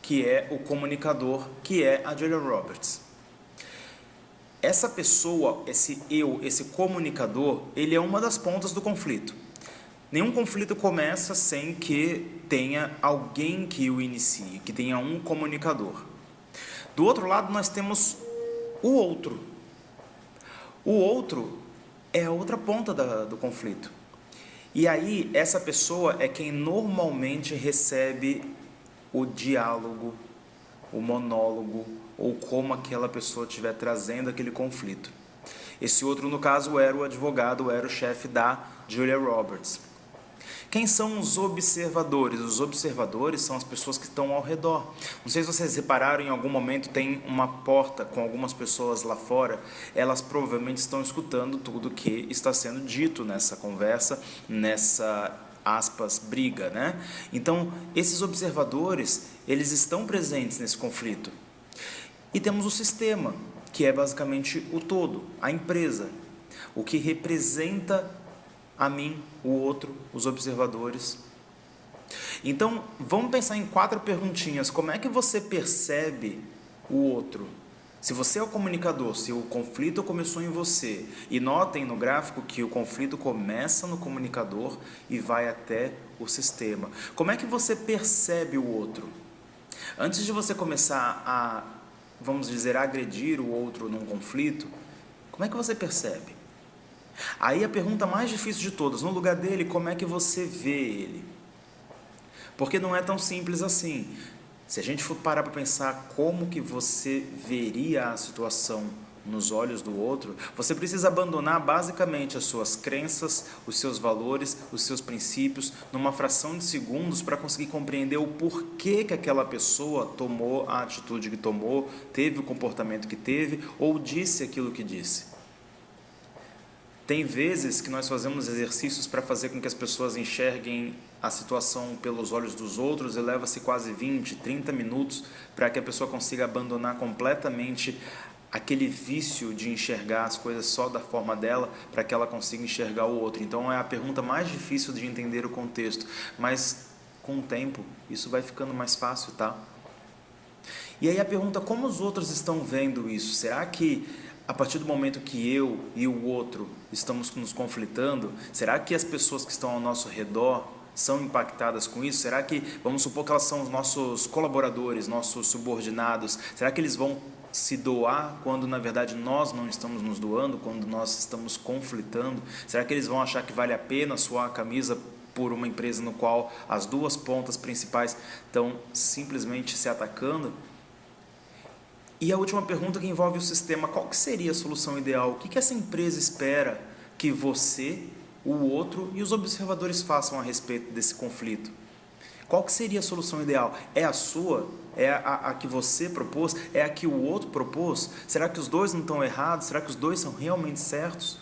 que é o comunicador, que é a Julia Roberts. Essa pessoa, esse eu, esse comunicador, ele é uma das pontas do conflito. Nenhum conflito começa sem que tenha alguém que o inicie, que tenha um comunicador. Do outro lado, nós temos o outro. O outro é a outra ponta do conflito. E aí, essa pessoa é quem normalmente recebe o diálogo, o monólogo, ou como aquela pessoa estiver trazendo aquele conflito. Esse outro, no caso, era o advogado, era o chefe da Julia Roberts. Quem são os observadores? Os observadores são as pessoas que estão ao redor. Não sei se vocês repararam, em algum momento tem uma porta com algumas pessoas lá fora. Elas provavelmente estão escutando tudo que está sendo dito nessa conversa, nessa, aspas, briga, né? Então, esses observadores, eles estão presentes nesse conflito. E temos o sistema, que é basicamente o todo, a empresa, o que representa a mim, o outro, os observadores. Então, vamos pensar em 4 perguntinhas. Como é que você percebe o outro? Se você é o comunicador, se o conflito começou em você, e notem no gráfico que o conflito começa no comunicador e vai até o sistema. Como é que você percebe o outro? Antes de você começar a, vamos dizer, agredir o outro num conflito, como é que você percebe? Aí a pergunta mais difícil de todas, no lugar dele, como é que você vê ele? Porque não é tão simples assim. Se a gente for parar para pensar como que você veria a situação nos olhos do outro, você precisa abandonar basicamente as suas crenças, os seus valores, os seus princípios, numa fração de segundos para conseguir compreender o porquê que aquela pessoa tomou a atitude que tomou, teve o comportamento que teve ou disse aquilo que disse. Tem vezes que nós fazemos exercícios para fazer com que as pessoas enxerguem a situação pelos olhos dos outros e leva-se quase 20, 30 minutos para que a pessoa consiga abandonar completamente aquele vício de enxergar as coisas só da forma dela, para que ela consiga enxergar o outro. Então é a pergunta mais difícil de entender o contexto, mas com o tempo isso vai ficando mais fácil, tá? E aí a pergunta, como os outros estão vendo isso? Será que a partir do momento que eu e o outro estamos nos conflitando, será que as pessoas que estão ao nosso redor são impactadas com isso? Será que, vamos supor que elas são os nossos colaboradores, nossos subordinados, será que eles vão se doar quando na verdade nós não estamos nos doando, quando nós estamos conflitando? Será que eles vão achar que vale a pena suar a camisa por uma empresa no qual as duas pontas principais estão simplesmente se atacando? E a última pergunta que envolve o sistema, qual que seria a solução ideal? O que essa empresa espera que você, o outro e os observadores façam a respeito desse conflito? Qual que seria a solução ideal? É a sua? É a que você propôs? É a que o outro propôs? Será que os dois não estão errados? Será que os dois são realmente certos?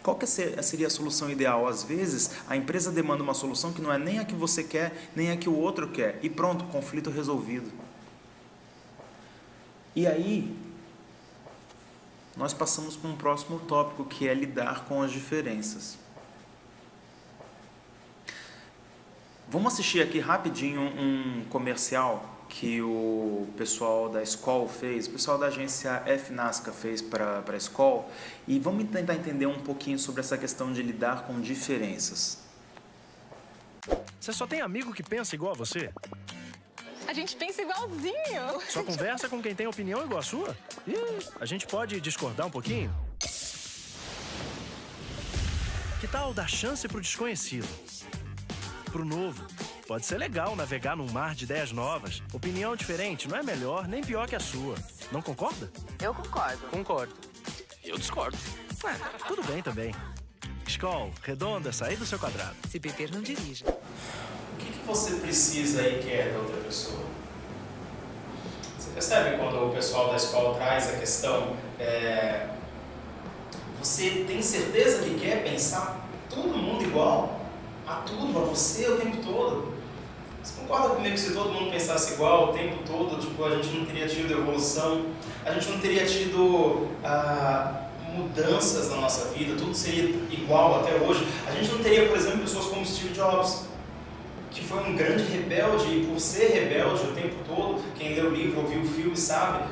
Qual que seria a solução ideal? Às vezes, a empresa demanda uma solução que não é nem a que você quer, nem a que o outro quer. E pronto, conflito resolvido. E aí, nós passamos para um próximo tópico, que é lidar com as diferenças. Vamos assistir aqui rapidinho um comercial que o pessoal da Skoll fez, o pessoal da agência FNASCA fez para a Skoll, e vamos tentar entender um pouquinho sobre essa questão de lidar com diferenças. Você só tem amigo que pensa igual a você? A gente pensa igualzinho. Só conversa com quem tem opinião igual a sua? A gente pode discordar um pouquinho? Que tal dar chance pro desconhecido? Pro novo? Pode ser legal navegar num mar de ideias novas. Opinião diferente não é melhor nem pior que a sua. Não concorda? Eu concordo. Concordo. Eu discordo. Tudo bem também. Skoll, redonda, sair do seu quadrado. Se beber, não dirija. O que você precisa e quer da outra pessoa? Você percebe quando o pessoal da escola traz a questão, você tem certeza que quer pensar todo mundo igual? A tudo, a você o tempo todo? Você concorda comigo que se todo mundo pensasse igual o tempo todo, tipo, a gente não teria tido evolução, a gente não teria tido mudanças na nossa vida, tudo seria igual até hoje? A gente não teria, por exemplo, pessoas como Steve Jobs, que foi um grande rebelde, e por ser rebelde o tempo todo, quem lê o livro ou viu o filme sabe,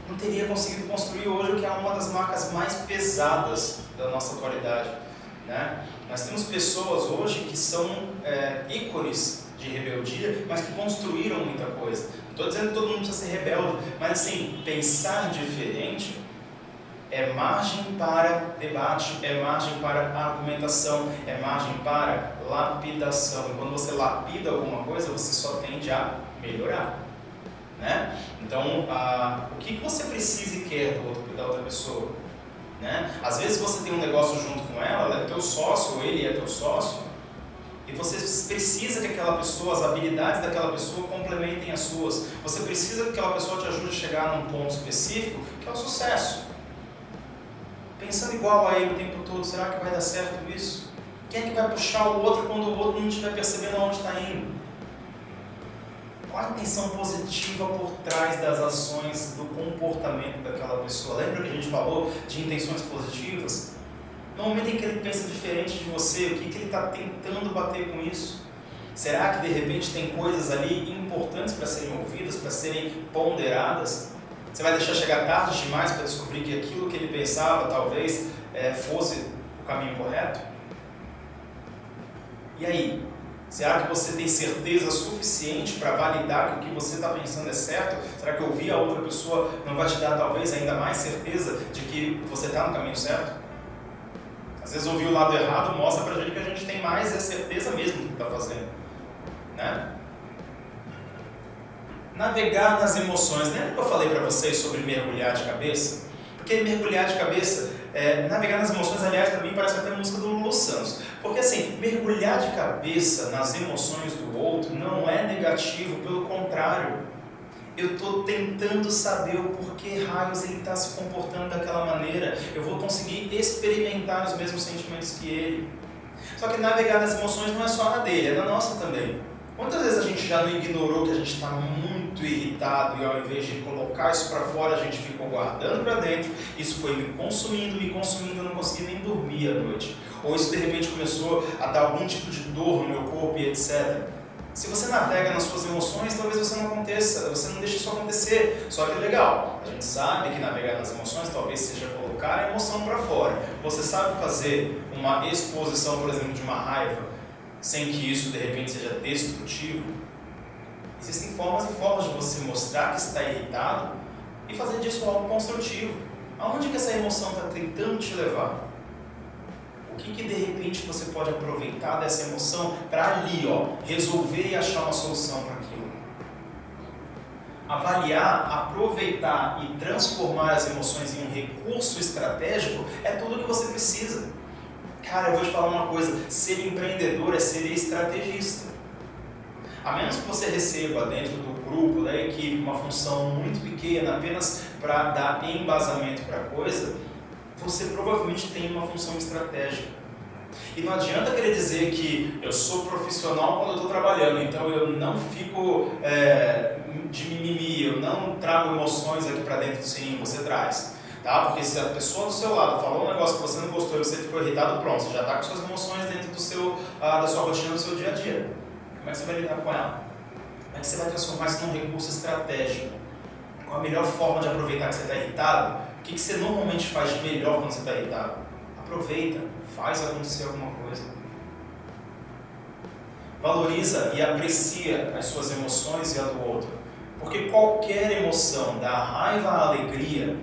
não teria conseguido construir hoje o que é uma das marcas mais pesadas da nossa atualidade, né? Nós temos pessoas hoje que são ícones de rebeldia, mas que construíram muita coisa. Não estou dizendo que todo mundo precisa ser rebelde, mas assim, pensar diferente é margem para debate, é margem para argumentação, é margem para lapidação. E quando você lapida alguma coisa, você só tende a melhorar, né? Então, o que você precisa e quer da outra pessoa? Né? Às vezes você tem um negócio junto com ela é teu sócio, ou ele é teu sócio, e você precisa que aquela pessoa, as habilidades daquela pessoa complementem as suas. Você precisa que aquela pessoa te ajude a chegar num ponto específico, que é o sucesso. Pensando igual a ele o tempo todo, será que vai dar certo isso? Quem é que vai puxar o outro quando o outro não estiver percebendo aonde está indo? Qual a intenção positiva por trás das ações, do comportamento daquela pessoa? Lembra que a gente falou de intenções positivas? No momento em que ele pensa diferente de você, o que ele está tentando bater com isso? Será que de repente tem coisas ali importantes para serem ouvidas, para serem ponderadas? Você vai deixar chegar tarde demais para descobrir que aquilo que ele pensava talvez fosse o caminho correto? E aí? Será que você tem certeza suficiente para validar que o que você está pensando é certo? Será que ouvir a outra pessoa não vai te dar talvez ainda mais certeza de que você está no caminho certo? Às vezes ouvir o lado errado mostra pra gente que a gente tem mais certeza mesmo do que está fazendo. Né? Navegar nas emoções. Lembra que eu falei para vocês sobre mergulhar de cabeça? Porque mergulhar de cabeça, navegar nas emoções, aliás, para mim parece até música do Lulu Santos. Porque assim, mergulhar de cabeça nas emoções do outro não é negativo, pelo contrário. Eu estou tentando saber o porquê raios ele está se comportando daquela maneira. Eu vou conseguir experimentar os mesmos sentimentos que ele. Só que navegar nas emoções não é só na dele, é na nossa também. Quantas vezes a gente já não ignorou que a gente está muito irritado e ao invés de colocar isso para fora, a gente ficou guardando para dentro, isso foi me consumindo, eu não consegui nem dormir à noite. Ou isso de repente começou a dar algum tipo de dor no meu corpo e etc. Se você navega nas suas emoções, talvez você não deixe isso acontecer. Só que é legal, a gente sabe que navegar nas emoções talvez seja colocar a emoção para fora. Você sabe fazer uma exposição, por exemplo, de uma raiva, sem que isso de repente seja destrutivo? Existem formas e formas de você mostrar que está irritado e fazer disso algo construtivo. Aonde que essa emoção está tentando te levar? O que de repente você pode aproveitar dessa emoção para ali, resolver e achar uma solução para aquilo? Avaliar, aproveitar e transformar as emoções em um recurso estratégico é tudo o que você precisa. Cara, eu vou te falar uma coisa, ser empreendedor é ser estrategista. A menos que você receba dentro do grupo, da equipe, uma função muito pequena, apenas para dar embasamento para a coisa, você provavelmente tem uma função estratégica. E não adianta querer dizer que eu sou profissional quando eu estou trabalhando, então eu não fico de mimimi, eu não trago emoções aqui para dentro, sim, você traz. Tá? Porque se a pessoa do seu lado falou um negócio que você não gostou e você ficou irritado, pronto, você já está com suas emoções dentro da sua rotina, do seu dia a dia. Como é que você vai lidar com ela? Como é que você vai transformar isso num recurso estratégico? Qual a melhor forma de aproveitar que você está irritado? O que você normalmente faz de melhor quando você está irritado? Aproveita, faz acontecer alguma coisa. Valoriza e aprecia as suas emoções e a do outro. Porque qualquer emoção, da raiva à alegria,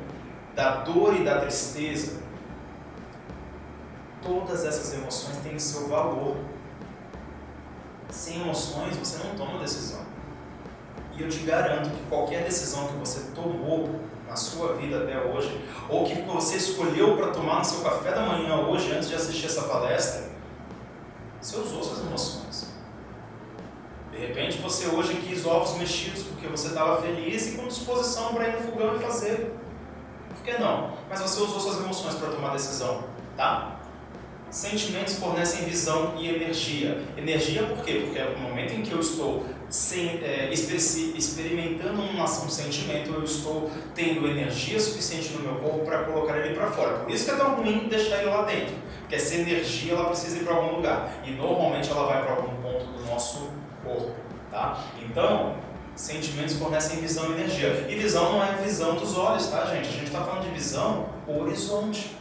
da dor e da tristeza, todas essas emoções têm o seu valor. Sem emoções você não toma decisão. E eu te garanto que qualquer decisão que você tomou na sua vida até hoje, ou que você escolheu para tomar no seu café da manhã hoje, antes de assistir essa palestra, você usou suas emoções. De repente você hoje quis ovos mexidos porque você estava feliz e com disposição para ir no fogão e fazer. Por que não? Mas você usou suas emoções para tomar decisão, tá? Sentimentos fornecem visão e energia. Energia por quê? Porque no momento em que eu estou experimentando um sentimento, eu estou tendo energia suficiente no meu corpo para colocar ele para fora. Por isso que é tão ruim deixar ele lá dentro. Porque essa energia ela precisa ir para algum lugar. E normalmente ela vai para algum ponto do nosso corpo. Tá? Então, sentimentos fornecem visão e energia. E visão não é visão dos olhos, tá, gente? A gente está falando de visão horizonte.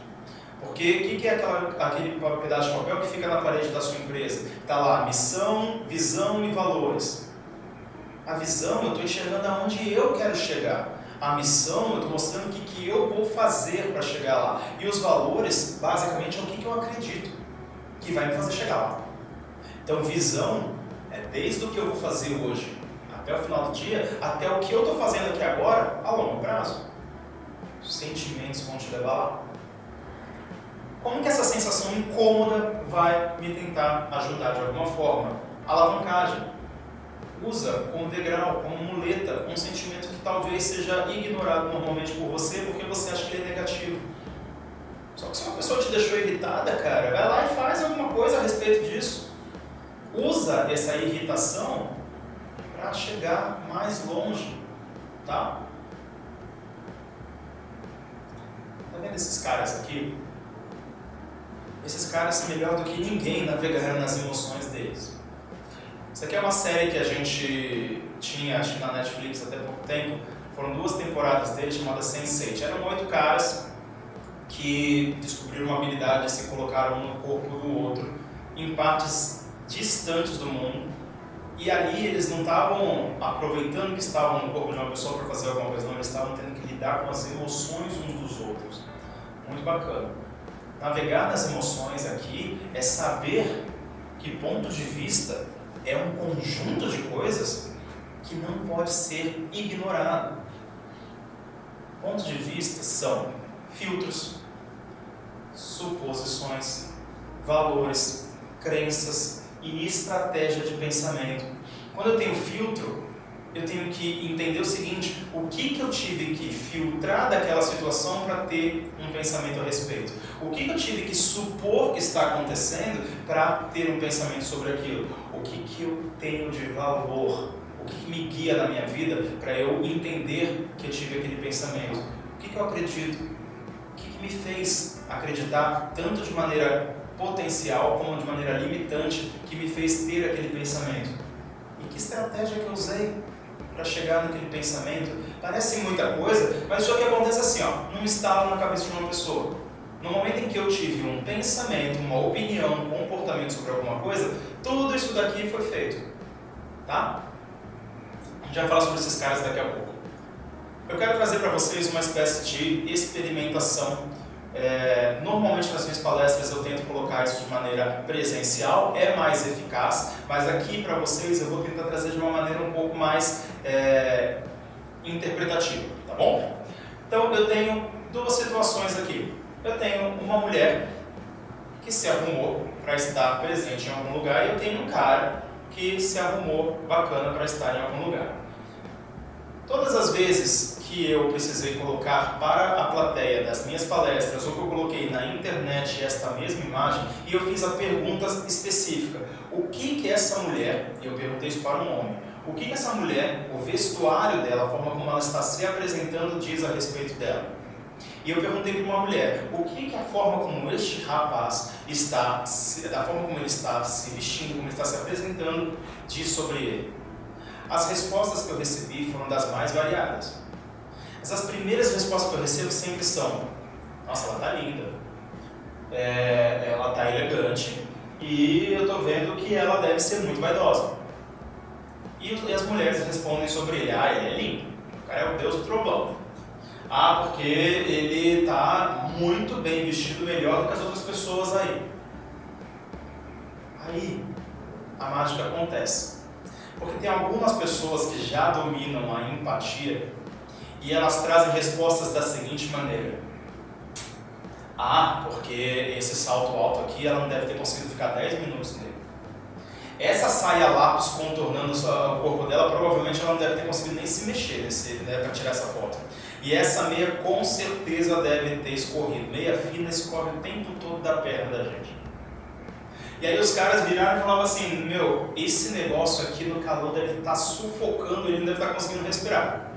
Porque o que é aquele pedaço de papel que fica na parede da sua empresa? Está lá, missão, visão e valores. A visão, eu estou enxergando aonde eu quero chegar. A missão, eu estou mostrando o que eu vou fazer para chegar lá. E os valores, basicamente, é o que eu acredito que vai me fazer chegar lá. Então, visão é desde o que eu vou fazer hoje até o final do dia, até o que eu estou fazendo aqui agora, a longo prazo. Os sentimentos vão te levar lá. Como que essa sensação incômoda vai me tentar ajudar de alguma forma? Alavancagem. Usa como degrau, como muleta, um sentimento que talvez seja ignorado normalmente por você porque você acha que ele é negativo. Só que se uma pessoa te deixou irritada, cara, vai lá e faz alguma coisa a respeito disso. Usa essa irritação para chegar mais longe, tá? Tá vendo esses caras aqui? Esses caras, melhor do que ninguém, navegaram nas emoções deles. Isso aqui é uma série que a gente tinha, acho que na Netflix até pouco tempo. Foram 2 temporadas dele, chamada Sense8. Eram 8 caras que descobriram uma habilidade e se colocaram um no corpo do outro, em partes distantes do mundo. E ali eles não estavam aproveitando que estavam no corpo de uma pessoa para fazer alguma coisa, não. Eles estavam tendo que lidar com as emoções uns dos outros. Muito bacana. Navegar nas emoções aqui é saber que ponto de vista é um conjunto de coisas que não pode ser ignorado. Pontos de vista são filtros, suposições, valores, crenças e estratégia de pensamento. Quando eu tenho filtro, eu tenho que entender o seguinte: o que eu tive que filtrar daquela situação para ter um pensamento a respeito? O que eu tive que supor que está acontecendo para ter um pensamento sobre aquilo? O que eu tenho de valor? O que me guia na minha vida para eu entender que eu tive aquele pensamento? O que eu acredito? O que me fez acreditar tanto de maneira potencial como de maneira limitante que me fez ter aquele pensamento? E que estratégia que eu usei para chegar naquele pensamento? Parece muita coisa, mas isso aqui acontece assim, ó, num estalo na cabeça de uma pessoa. No momento em que eu tive um pensamento, uma opinião, um comportamento sobre alguma coisa, tudo isso daqui foi feito, tá? A gente vai falar sobre esses caras daqui a pouco. Eu quero trazer para vocês uma espécie de experimentação. Normalmente nas minhas palestras eu tento colocar isso de maneira presencial, é mais eficaz, mas aqui para vocês eu vou tentar trazer de uma maneira um pouco mais interpretativa, tá bom? Então eu tenho 2 situações aqui. Eu tenho uma mulher que se arrumou para estar presente em algum lugar e eu tenho um cara que se arrumou bacana para estar em algum lugar. Todas as vezes que eu precisei colocar para a plateia das minhas palestras ou que eu coloquei na internet esta mesma imagem e eu fiz a pergunta específica: o que essa mulher, eu perguntei isso para um homem, o que essa mulher, o vestuário dela, a forma como ela está se apresentando diz a respeito dela? E eu perguntei para uma mulher, o que a forma como este rapaz está, a forma como ele está se vestindo, como ele está se apresentando, diz sobre ele? As respostas que eu recebi foram das mais variadas. Essas primeiras respostas que eu recebo sempre são: nossa, ela está linda, ela está elegante e eu estou vendo que ela deve ser muito vaidosa. E as mulheres respondem sobre ele: ah, ele é lindo, o cara é o deus do trovão. Ah, porque ele está muito bem vestido, melhor do que as outras pessoas aí. Aí a mágica acontece. Porque tem algumas pessoas que já dominam a empatia e elas trazem respostas da seguinte maneira: ah, porque esse salto alto aqui ela não deve ter conseguido ficar 10 minutos nele. Essa saia lápis contornando o corpo dela, provavelmente ela não deve ter conseguido nem se mexer para tirar essa foto. E essa meia com certeza deve ter escorrido. Meia fina escorre o tempo todo da perna da gente. E aí os caras viraram e falavam assim: meu, esse negócio aqui no calor deve estar sufocando, ele não deve estar conseguindo respirar.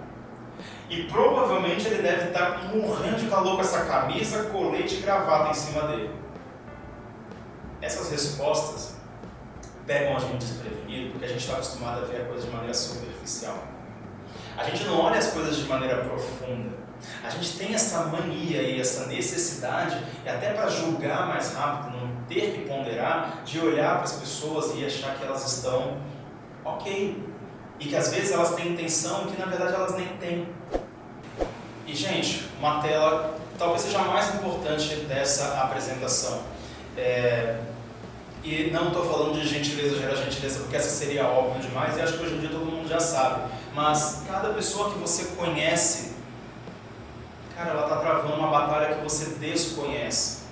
E provavelmente ele deve estar morrendo de calor com essa camisa, colete e gravata em cima dele. Essas respostas pegam a gente desprevenido porque a gente está acostumado a ver a coisa de maneira superficial. A gente não olha as coisas de maneira profunda. A gente tem essa mania e essa necessidade, e até para julgar mais rápido, não ter que ponderar, de olhar para as pessoas e achar que elas estão ok. E que às vezes elas têm intenção que na verdade elas nem têm. E gente, uma tela talvez seja a mais importante dessa apresentação. E não estou falando de gentileza gerar gentileza, porque essa seria óbvio demais, e acho que hoje em dia todo mundo já sabe. Mas cada pessoa que você conhece, cara, ela está travando uma batalha que você desconhece.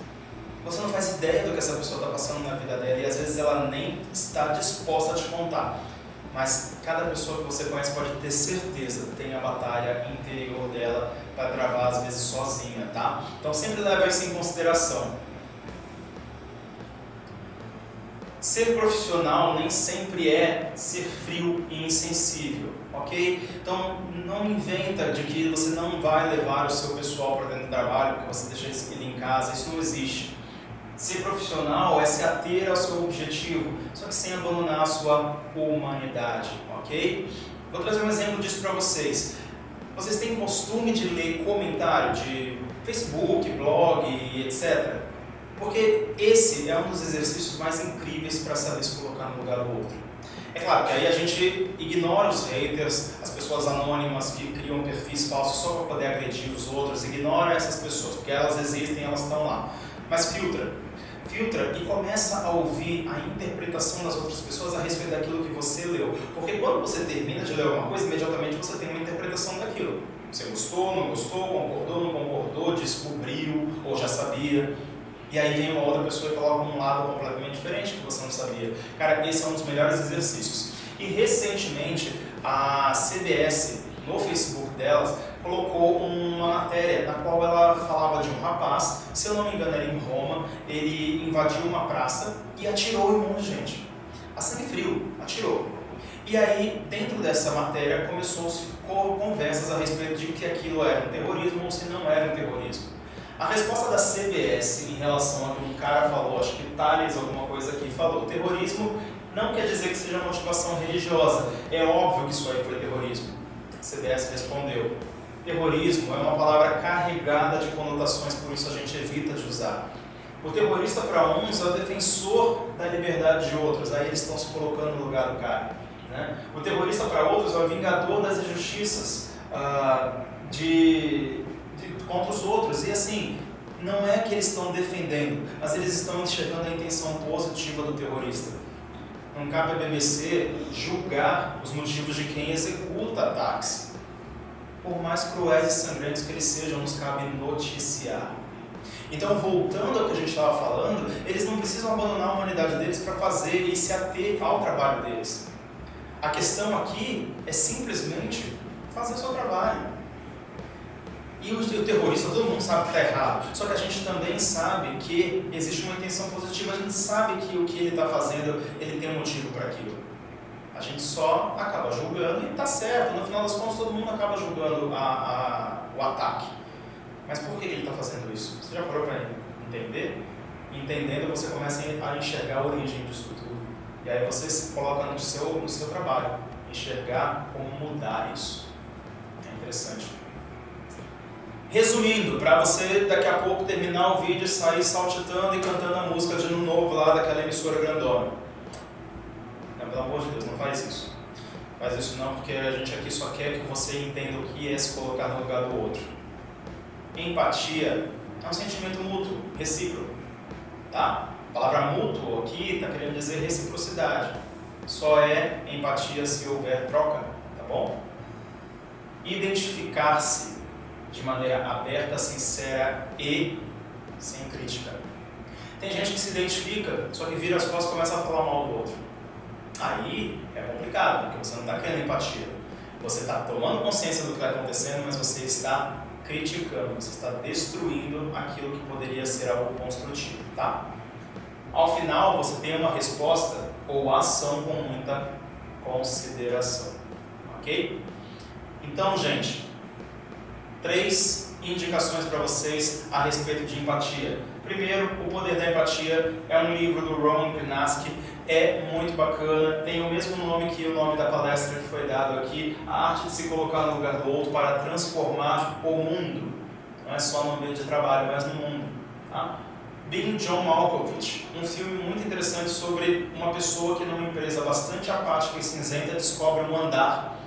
Você não faz ideia do que essa pessoa está passando na vida dela e às vezes ela nem está disposta a te contar. Mas cada pessoa que você conhece pode ter certeza que tem a batalha interior dela para travar, às vezes sozinha, tá? Então sempre leva isso em consideração. Ser profissional nem sempre é ser frio e insensível, ok? Então não inventa de que você não vai levar o seu pessoal para dentro do trabalho, que você deixa ele em casa, isso não existe. Ser profissional é se ater ao seu objetivo, só que sem abandonar a sua humanidade, ok? Vou trazer um exemplo disso para vocês. Vocês têm costume de ler comentário de Facebook, blog e etc? Porque esse é um dos exercícios mais incríveis para saber se colocar no lugar do outro. É claro que aí a gente ignora os haters, as pessoas anônimas que criam perfis falsos só para poder agredir os outros, ignora essas pessoas, porque elas existem, elas estão lá. Mas filtra e começa a ouvir a interpretação das outras pessoas a respeito daquilo que você leu. Porque quando você termina de ler alguma coisa, imediatamente você tem uma interpretação daquilo. Você gostou, não gostou, concordou, não concordou, descobriu ou já sabia. E aí vem uma outra pessoa e coloca um lado completamente diferente que você não sabia. Cara, esse é um dos melhores exercícios. E recentemente a CBS, no Facebook delas, colocou uma matéria na qual ela falava de um rapaz, se eu não me engano era em Roma, ele invadiu uma praça e atirou em um monte de gente. A sangue frio, atirou. E aí, dentro dessa matéria, começou-se conversas a respeito de que aquilo era um terrorismo ou se não era um terrorismo. A resposta da CBS em relação a que um cara falou, acho que Thales alguma coisa aqui falou, terrorismo não quer dizer que seja motivação religiosa, é óbvio que isso aí foi terrorismo. A CBS respondeu, terrorismo é uma palavra carregada de conotações, por isso a gente evita de usar. O terrorista para uns é o defensor da liberdade de outros, aí eles estão se colocando no lugar do cara. Né? O terrorista para outros é o vingador das injustiças contra os outros, e assim, não é que eles estão defendendo, mas eles estão enxergando a intenção positiva do terrorista. Não cabe à BBC julgar os motivos de quem executa ataques. Por mais cruéis e sangrentos que eles sejam, nos cabe noticiar. Então, voltando ao que a gente estava falando, eles não precisam abandonar a humanidade deles para fazer e se ater ao trabalho deles. A questão aqui é simplesmente fazer o seu trabalho. E o terrorista, todo mundo sabe que está errado, só que a gente também sabe que existe uma intenção positiva, a gente sabe que o que ele está fazendo, ele tem um motivo para aquilo. A gente só acaba julgando e está certo, no final das contas todo mundo acaba julgando o ataque. Mas por que ele está fazendo isso? Você já parou para entender? Entendendo, você começa a enxergar a origem disso tudo. E aí você se coloca no seu trabalho, enxergar como mudar isso. É interessante. Resumindo, para você daqui a pouco terminar o vídeo e sair saltitando e cantando a música de Ano Novo lá daquela emissora grandona. Não, pelo amor de Deus, não faz isso. Faz isso não, porque a gente aqui só quer que você entenda o que é se colocar no lugar do outro. Empatia é um sentimento mútuo, recíproco. Tá? A palavra mútuo aqui está querendo dizer reciprocidade. Só é empatia se houver troca, tá bom? Identificar-se de maneira aberta, sincera e sem crítica. Tem gente que se identifica, só que vira as costas e começa a falar mal do outro. Aí é complicado, porque você não está querendo empatia. Você está tomando consciência do que está acontecendo, mas você está criticando, você está destruindo aquilo que poderia ser algo construtivo, tá? Ao final, você tem uma resposta ou ação com muita consideração, ok? Então, gente, 3 indicações para vocês a respeito de empatia. Primeiro, O Poder da Empatia é um livro do Roman Pinaski, é muito bacana, tem o mesmo nome que o nome da palestra que foi dado aqui, a arte de se colocar no lugar do outro para transformar o mundo, não é só no ambiente de trabalho, mas no mundo. Tá? Being John Malkovich, um filme muito interessante sobre uma pessoa que numa empresa bastante apática e cinzenta descobre um andar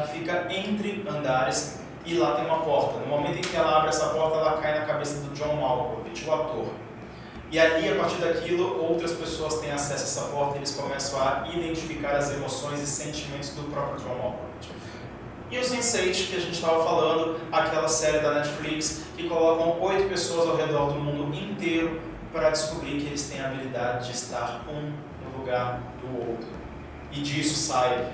que fica entre andares e lá tem uma porta. No momento em que ela abre essa porta, ela cai na cabeça do John Malkovich, o ator. E ali, a partir daquilo, outras pessoas têm acesso a essa porta e eles começam a identificar as emoções e sentimentos do próprio John Malkovich. E o Sense8, que a gente estava falando, aquela série da Netflix, que colocam 8 pessoas ao redor do mundo inteiro para descobrir que eles têm a habilidade de estar um no lugar do outro. E disso sai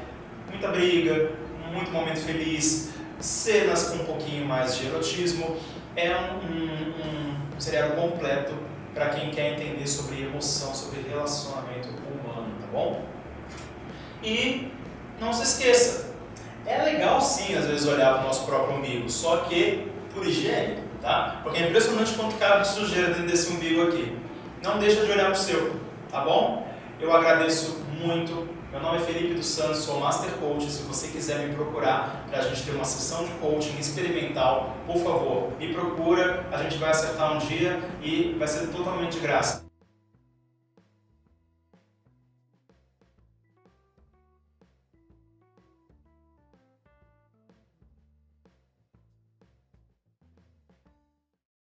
muita briga, muito momento feliz, cenas com um pouquinho mais de erotismo. É um seriado completo para quem quer entender sobre emoção, sobre relacionamento humano, tá bom? E não se esqueça, é legal sim às vezes olhar para o nosso próprio umbigo, só que por higiene, tá? Porque é impressionante quanto cabe de sujeira dentro desse umbigo aqui. Não deixa de olhar para o seu, tá bom? Eu agradeço muito. Meu nome é Felipe dos Santos, sou Master Coach. Se você quiser me procurar para a gente ter uma sessão de coaching experimental, por favor, me procura. A gente vai acertar um dia e vai ser totalmente de graça.